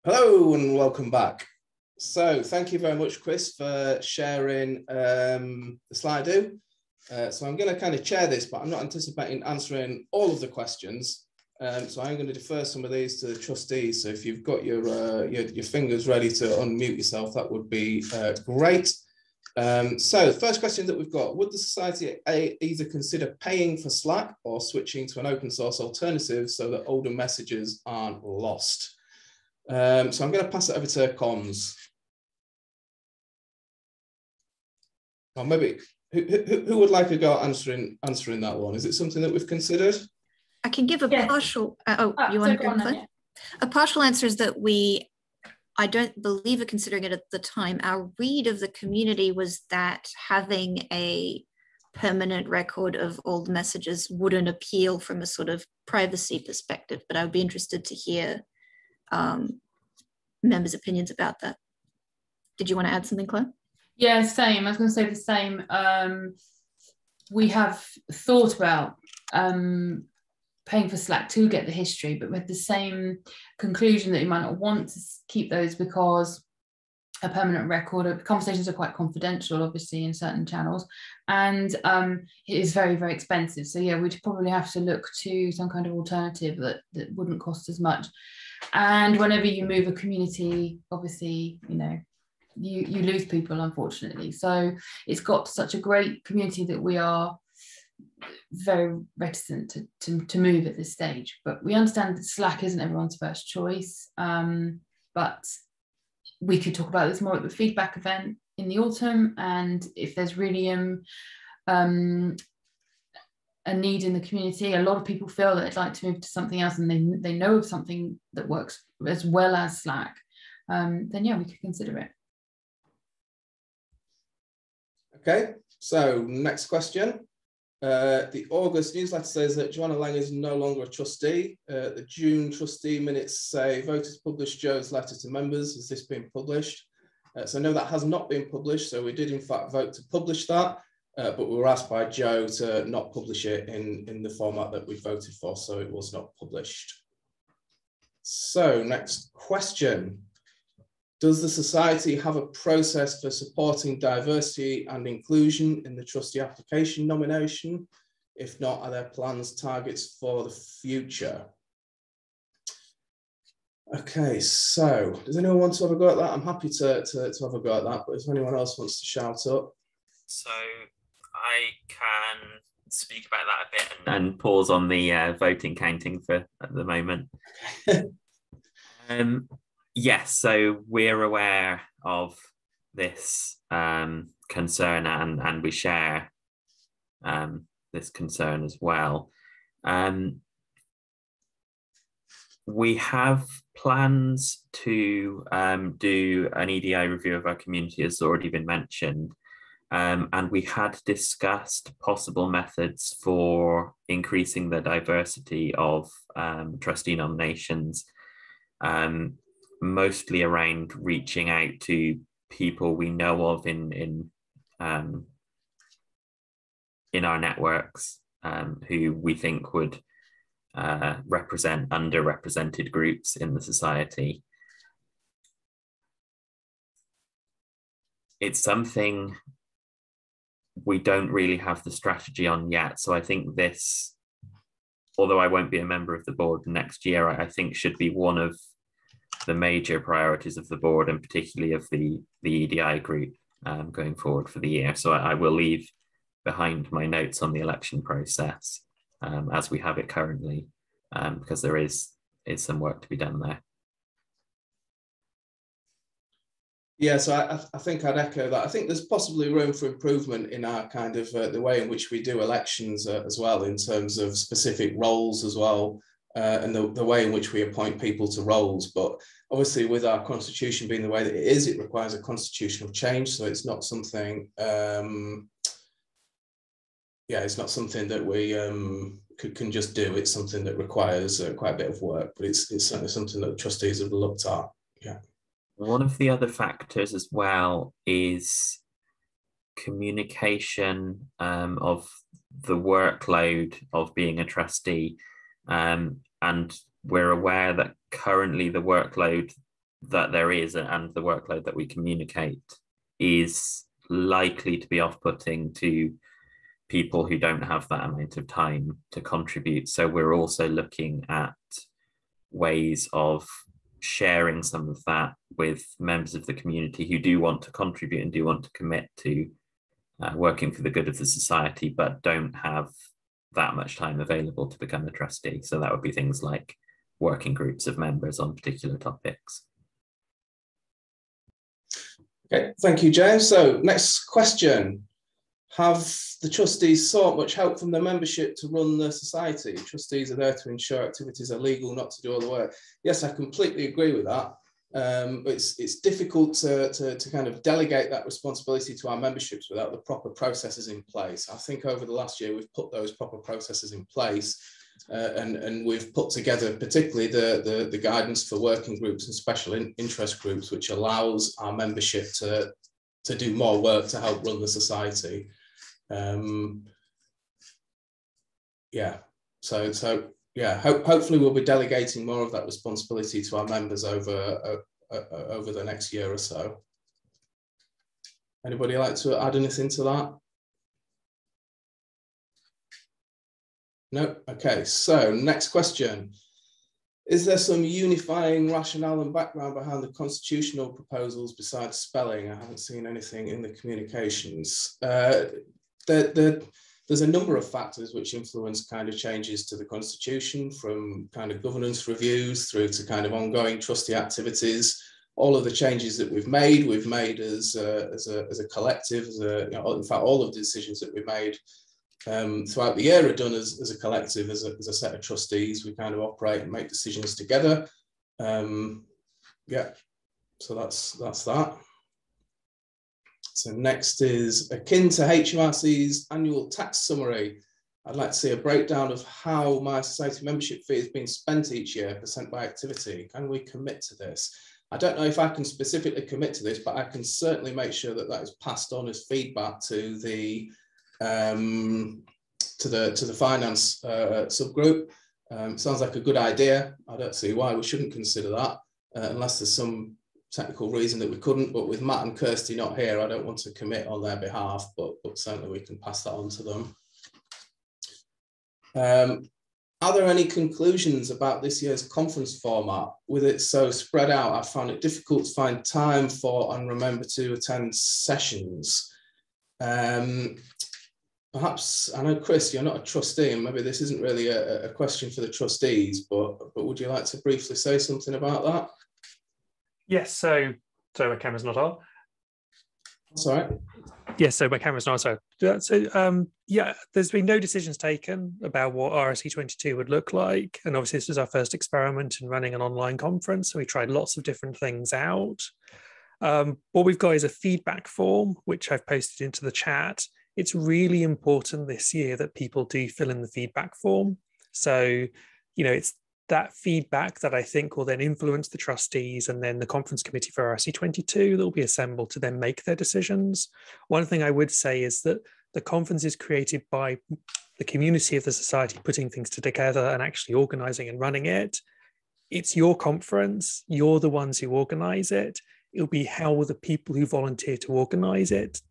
Hello and welcome back. So thank you very much, Chris, for sharing the Slido. So I'm going to kind of chair this, but I'm not anticipating answering all of the questions. So I'm going to defer some of these to the trustees. So if you've got your fingers ready to unmute yourself, that would be great. So the first question that we've got, would the society either consider paying for Slack or switching to an open source alternative so that older messages aren't lost? So I'm going to pass it over to comms. Or maybe who would like to go answering that one? Is it something that we've considered? I can give a partial. You want to go on? Yeah. A partial answer is that I don't believe are considering it at the time. Our read of the community was that having a permanent record of all the messages wouldn't appeal from a sort of privacy perspective, but I would be interested to hear members' opinions about that. Did you want to add something, Claire? Yeah, same. I was going to say the same. We have thought about paying for Slack to get the history, but with the same conclusion that you might not want to keep those because a permanent record, conversations are quite confidential, obviously, in certain channels, and it is very, very expensive. So yeah, we'd probably have to look to some kind of alternative that wouldn't cost as much. And whenever you move a community, obviously, you know, you lose people, unfortunately. So it's got such a great community that we are very reticent to move at this stage. But we understand that Slack isn't everyone's first choice. But we could talk about this more at the feedback event in the autumn. And if there's really a need in the community, a lot of people feel that they'd like to move to something else and they know of something that works as well as Slack, then yeah, we could consider it. Okay, so next question. The August newsletter says that Joanna Lang is no longer a trustee. The June trustee minutes say voters published Joe's letter to members. Has this been published? So no, that has not been published. So we did in fact vote to publish that, but we were asked by Joe to not publish it in the format that we voted for. So it was not published. So next question. Does the society have a process for supporting diversity and inclusion in the trustee application nomination? If not, are there plans, targets for the future? Okay, so does anyone want to have a go at that? I'm happy to have a go at that, but if anyone else wants to shout up. So I can speak about that a bit and pause on the voting counting for at the moment. Yes, so we're aware of this concern and we share this concern as well. We have plans to do an EDI review of our community, as already been mentioned, and we had discussed possible methods for increasing the diversity of trustee nominations, mostly around reaching out to people we know of in our networks who we think would represent underrepresented groups in the society. It's something we don't really have the strategy on yet. So I think this, although I won't be a member of the board next year, I think should be one of the major priorities of the board and particularly of the EDI group going forward for the year. So I will leave behind my notes on the election process as we have it currently, because there is some work to be done there. Yeah, so I think I'd echo that. I think there's possibly room for improvement in our kind of the way in which we do elections as well, in terms of specific roles as well, and the way in which we appoint people to roles. But obviously with our constitution being the way that it is, it requires a constitutional change. So it's not something, it's not something that we can just do. It's something that requires quite a bit of work, but it's certainly something that the trustees have looked at. Yeah. One of the other factors as well is communication of the workload of being a trustee. And we're aware that currently the workload that there is and the workload that we communicate is likely to be off-putting to people who don't have that amount of time to contribute. So we're also looking at ways of sharing some of that with members of the community who do want to contribute and do want to commit to working for the good of the society, but don't have that much time available to become a trustee. So that would be things like working groups of members on particular topics. Okay, thank you, James. So next question. Have the trustees sought much help from their membership to run the society? Trustees are there to ensure activities are legal, not to do all the work. Yes, I completely agree with that. It's difficult to kind of delegate that responsibility to our memberships without the proper processes in place. I think over the last year, we've put those proper processes in place and we've put together particularly the guidance for working groups and special interest groups, which allows our membership to do more work to help run the society. Yeah, so yeah, hopefully we'll be delegating more of that responsibility to our members over the next year or so. Anybody like to add anything to that? No? Okay, so next question. Is there some unifying rationale and background behind the constitutional proposals besides spelling? I haven't seen anything in the communications. There's a number of factors which influence kind of changes to the constitution, from kind of governance reviews through to kind of ongoing trustee activities. All of the changes that we've made as a collective, in fact, all of the decisions that we made throughout the year are done as a collective, as a set of trustees. We kind of operate and make decisions together. Yeah, so that's that. So next is akin to HMRC's annual tax summary. I'd like to see a breakdown of how my society membership fee is being spent each year, % by activity. Can we commit to this? I don't know if I can specifically commit to this, but I can certainly make sure that that is passed on as feedback to the finance subgroup. Sounds like a good idea. I don't see why we shouldn't consider that, unless there's some technical reason that we couldn't. But with Matt and Kirsty not here, I don't want to commit on their behalf, but certainly we can pass that on to them. Are there any conclusions about this year's conference format? With it so spread out, I found it difficult to find time for and remember to attend sessions. Perhaps, I know, Chris, you're not a trustee, and maybe this isn't really a question for the trustees, but would you like to briefly say something about that? Yes, so my camera's not on. That's all right. Yes, so my camera's not on. So yeah, there's been no decisions taken about what RSE 22 would look like. And obviously this was our first experiment in running an online conference. So we tried lots of different things out. What we've got is a feedback form, which I've posted into the chat. It's really important this year that people do fill in the feedback form. So, it's that feedback that I think will then influence the trustees and then the conference committee for RSE 22 that will be assembled to then make their decisions. One thing I would say is that the conference is created by the community of the society putting things together and actually organizing and running it. It's your conference. You're the ones who organize it. It'll be how the people who volunteer to organize it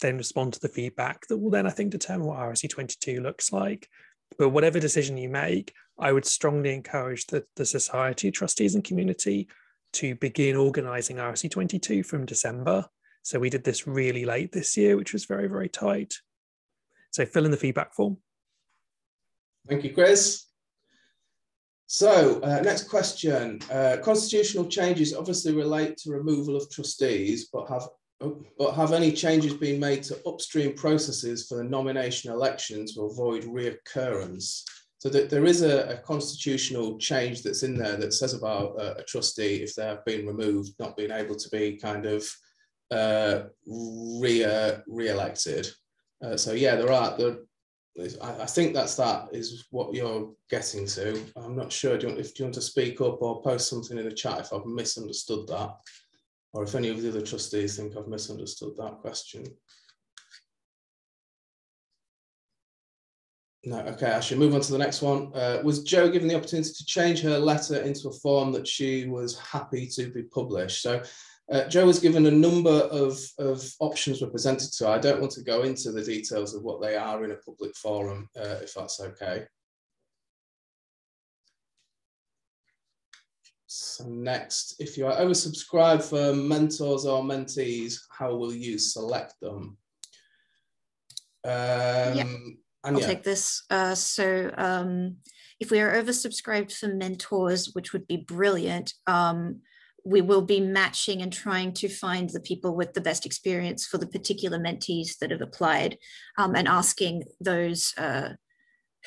then respond to the feedback that will then, I think, determine what RSE 22 looks like. But whatever decision you make, I would strongly encourage the society, trustees and community to begin organising RSE 22 from December. So we did this really late this year, which was very, very tight. So fill in the feedback form. Thank you, Chris. So next question. Constitutional changes obviously relate to removal of trustees, but have any changes been made to upstream processes for the nomination election to avoid reoccurrence? So that there is a constitutional change that's in there that says about a trustee, if they have been removed, not being able to be kind of re-elected. So yeah, I think that is what you're getting to. I'm not sure. Do you want to speak up or post something in the chat if I've misunderstood that? Or if any of the other trustees think I've misunderstood that question. No, okay, I should move on to the next one. Was Jo given the opportunity to change her letter into a form that she was happy to be published? So Jo was given a number of options were presented to her. I don't want to go into the details of what they are in a public forum, if that's okay. So next, if you are oversubscribed for mentors or mentees, how will you select them? Yep. I'll take this. If we are oversubscribed for mentors, which would be brilliant, we will be matching and trying to find the people with the best experience for the particular mentees that have applied, and asking those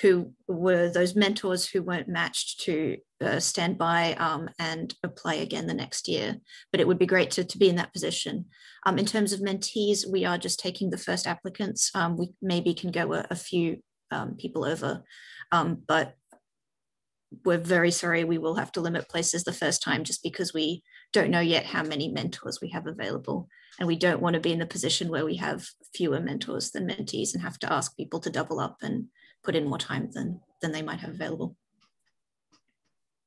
who were those mentors who weren't matched to stand by and apply again the next year. But it would be great to be in that position. In terms of mentees, we are just taking the first applicants. We maybe can go a few people over, but we're very sorry, we will have to limit places the first time just because we don't know yet how many mentors we have available. And we don't want to be in the position where we have fewer mentors than mentees and have to ask people to double up and put in more time than they might have available.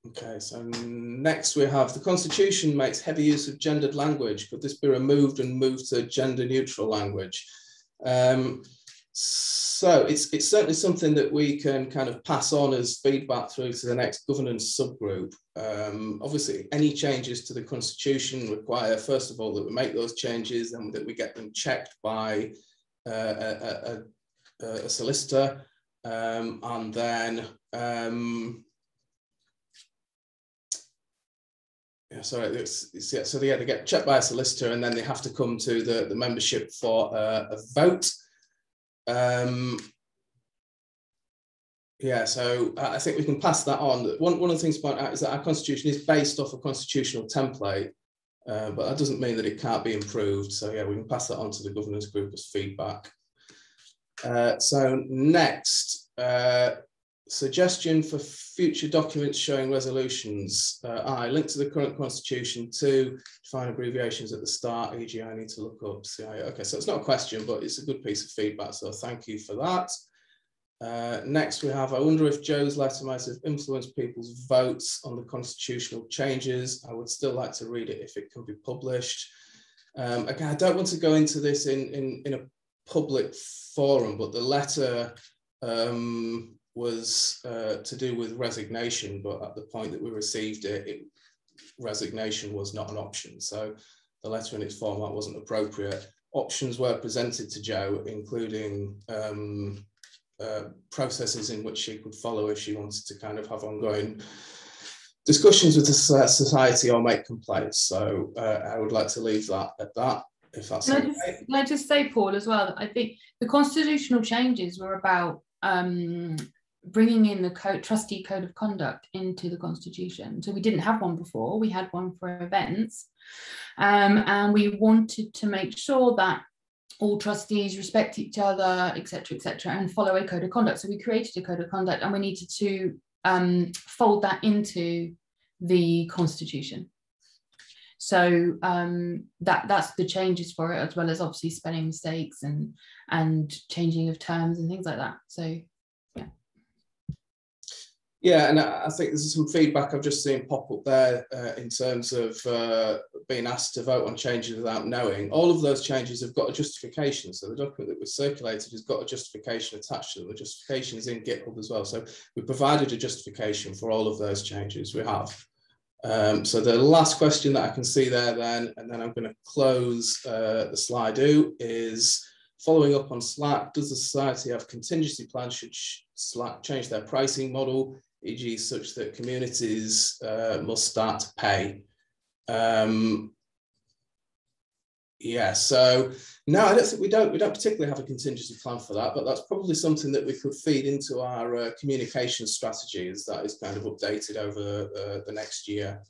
Okay, so next we have the Constitution makes heavy use of gendered language. Could this be removed and moved to gender neutral language? So it's certainly something that we can kind of pass on as feedback through to the next governance subgroup. Obviously, any changes to the Constitution require, first of all, that we make those changes and that we get them checked by a solicitor, and then they get checked by a solicitor, and then they have to come to the membership for a vote. So I think we can pass that on. One of the things to point out is that our Constitution is based off a constitutional template, but that doesn't mean that it can't be improved. So yeah, we can pass that on to the governance group as feedback. So next, suggestion for future documents showing resolutions. I link to the current Constitution. 2, define abbreviations at the start. E.g., I need to look up CIA. Okay, so it's not a question, but it's a good piece of feedback. So thank you for that. Next, we have, I wonder if Jo's letter might have influenced people's votes on the constitutional changes. I would still like to read it if it can be published. Again, I don't want to go into this in a public forum, but the letter was to do with resignation, but at the point that we received it, resignation was not an option. So the letter in its format wasn't appropriate. Options were presented to Jo, including processes in which she could follow if she wanted to kind of have ongoing discussions with the society or make complaints. So I would like to leave that at that, if that's okay. Can I just say, Paul, as well, that I think the constitutional changes were about bringing in the trustee code of conduct into the Constitution. So we didn't have one before, we had one for events. And we wanted to make sure that all trustees respect each other, etc., and follow a code of conduct. So we created a code of conduct, and we needed to fold that into the Constitution. So that's the changes for it, as well as obviously spelling mistakes and changing of terms and things like that. So yeah, and I think there's some feedback I've just seen pop up there in terms of being asked to vote on changes without knowing. All of those changes have got a justification. So the document that was circulated has got a justification attached to them. The justification is in GitHub as well. So we provided a justification for all of those changes we have. So the last question that I can see there then, and then I'm going to close the slide is, following up on Slack, does the society have contingency plans should Slack change their pricing model, e.g. such that communities must start to pay? Yeah, so no, I don't think we don't particularly have a contingency plan for that, but that's probably something that we could feed into our communication strategy as that is kind of updated over the next year.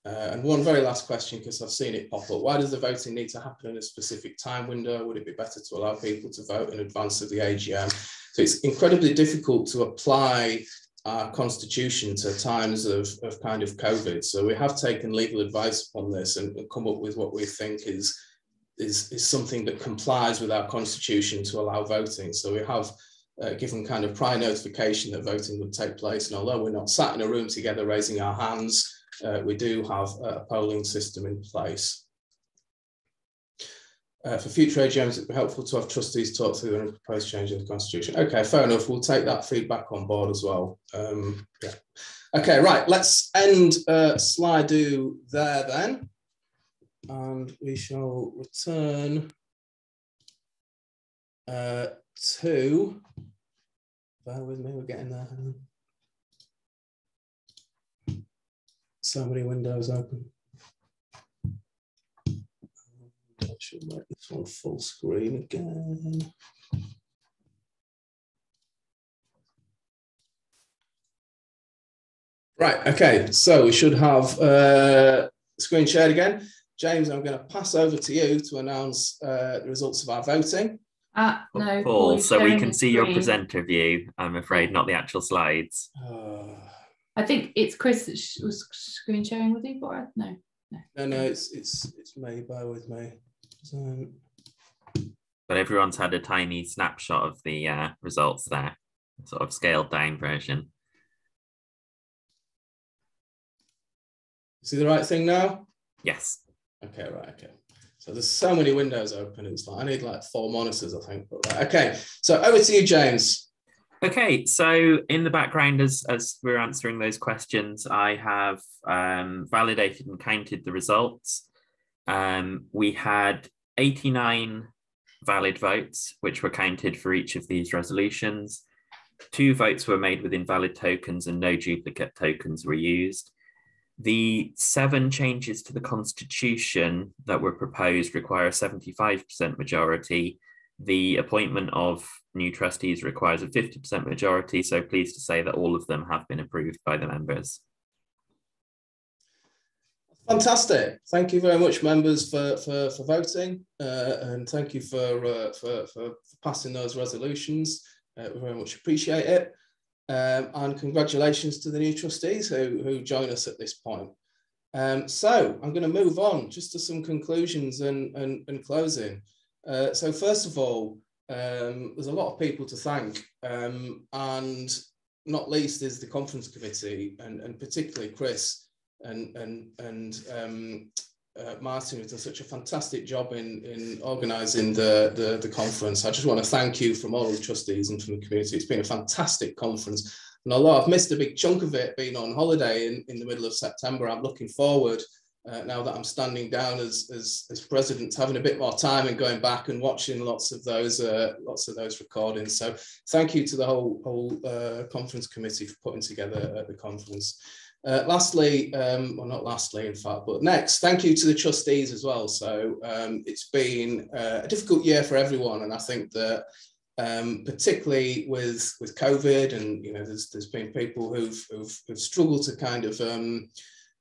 And one very last question, because I've seen it pop up. Why does the voting need to happen in a specific time window? Would it be better to allow people to vote in advance of the AGM? So it's incredibly difficult to apply our constitution to times of kind of COVID. So we have taken legal advice on this and come up with what we think is something that complies with our constitution to allow voting. So we have given kind of prior notification that voting would take place. And although we're not sat in a room together raising our hands, we do have a polling system in place. For future AGMs, it'd be helpful to have trustees talk through the proposed change in the constitution. Okay, fair enough. We'll take that feedback on board as well. Yeah. Okay, right. Let's end Slido there then, and we shall return to. Bear with me. We're getting there. So many windows open. I should make this one full screen again. Right, okay, so we should have screen shared again. James, I'm going to pass over to you to announce the results of our voting. No, Paul, so we can see your presenter view, I'm afraid, not the actual slides. I think it's Chris that was screen sharing with you, Bora? No, it's me, bear with me. So... But everyone's had a tiny snapshot of the results there, sort of scaled down version. See the right thing now? Yes. Okay, right, okay. So there's so many windows open, it's like, I need like 4 monitors, I think. But right, okay, so over to you, James. Okay, so in the background, as we're answering those questions, I have validated and counted the results. We had 89 valid votes, which were counted for each of these resolutions. 2 votes were made with invalid tokens and no duplicate tokens were used. The 7 changes to the Constitution that were proposed require a 75% majority. The appointment of new trustees requires a 50% majority, so pleased to say that all of them have been approved by the members. Fantastic. Thank you very much, members, for voting, and thank you for passing those resolutions. We very much appreciate it. And congratulations to the new trustees who join us at this point. So I'm going to move on just to some conclusions and closing. So first of all, there's a lot of people to thank, and not least is the conference committee, and particularly Chris and Martin, who's done such a fantastic job in organising the conference. I just want to thank you from all of the trustees and from the community. It's been a fantastic conference. And although I've missed a big chunk of it being on holiday in the middle of September, I'm looking forward, now that I'm standing down as president, having a bit more time and going back and watching lots of those recordings. So thank you to the whole conference committee for putting together the conference. Lastly, well, not lastly, in fact, but next, thank you to the trustees as well. So it's been a difficult year for everyone, and I think that particularly with COVID, and there's been people who've struggled to kind of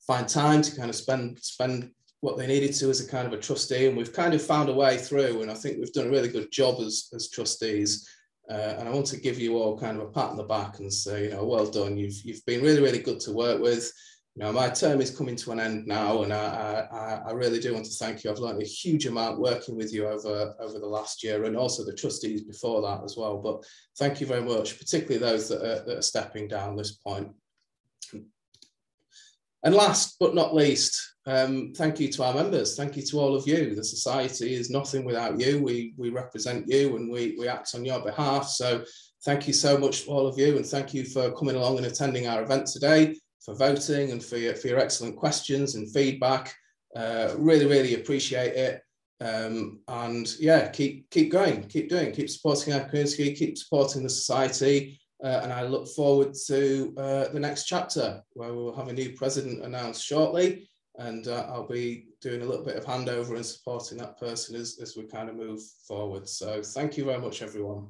find time to kind of spend what they needed to as a kind of a trustee, and we've kind of found a way through, and I think we've done a really good job as trustees. And I want to give you all kind of a pat on the back and say, well done. You've been really, really good to work with. My term is coming to an end now, and I really do want to thank you. I've learned a huge amount working with you over the last year, and also the trustees before that as well. But thank you very much, particularly those that are stepping down at this point. And last but not least, thank you to our members. Thank you to all of you. The society is nothing without you. We represent you, and we act on your behalf. So thank you so much to all of you, and thank you for coming along and attending our event today, for voting, and for your excellent questions and feedback. Really, really appreciate it. And yeah, keep going, keep supporting our community, keep supporting the society. And I look forward to the next chapter, where we'll have a new president announced shortly, and I'll be doing a little bit of handover and supporting that person as we kind of move forward. So thank you very much, everyone.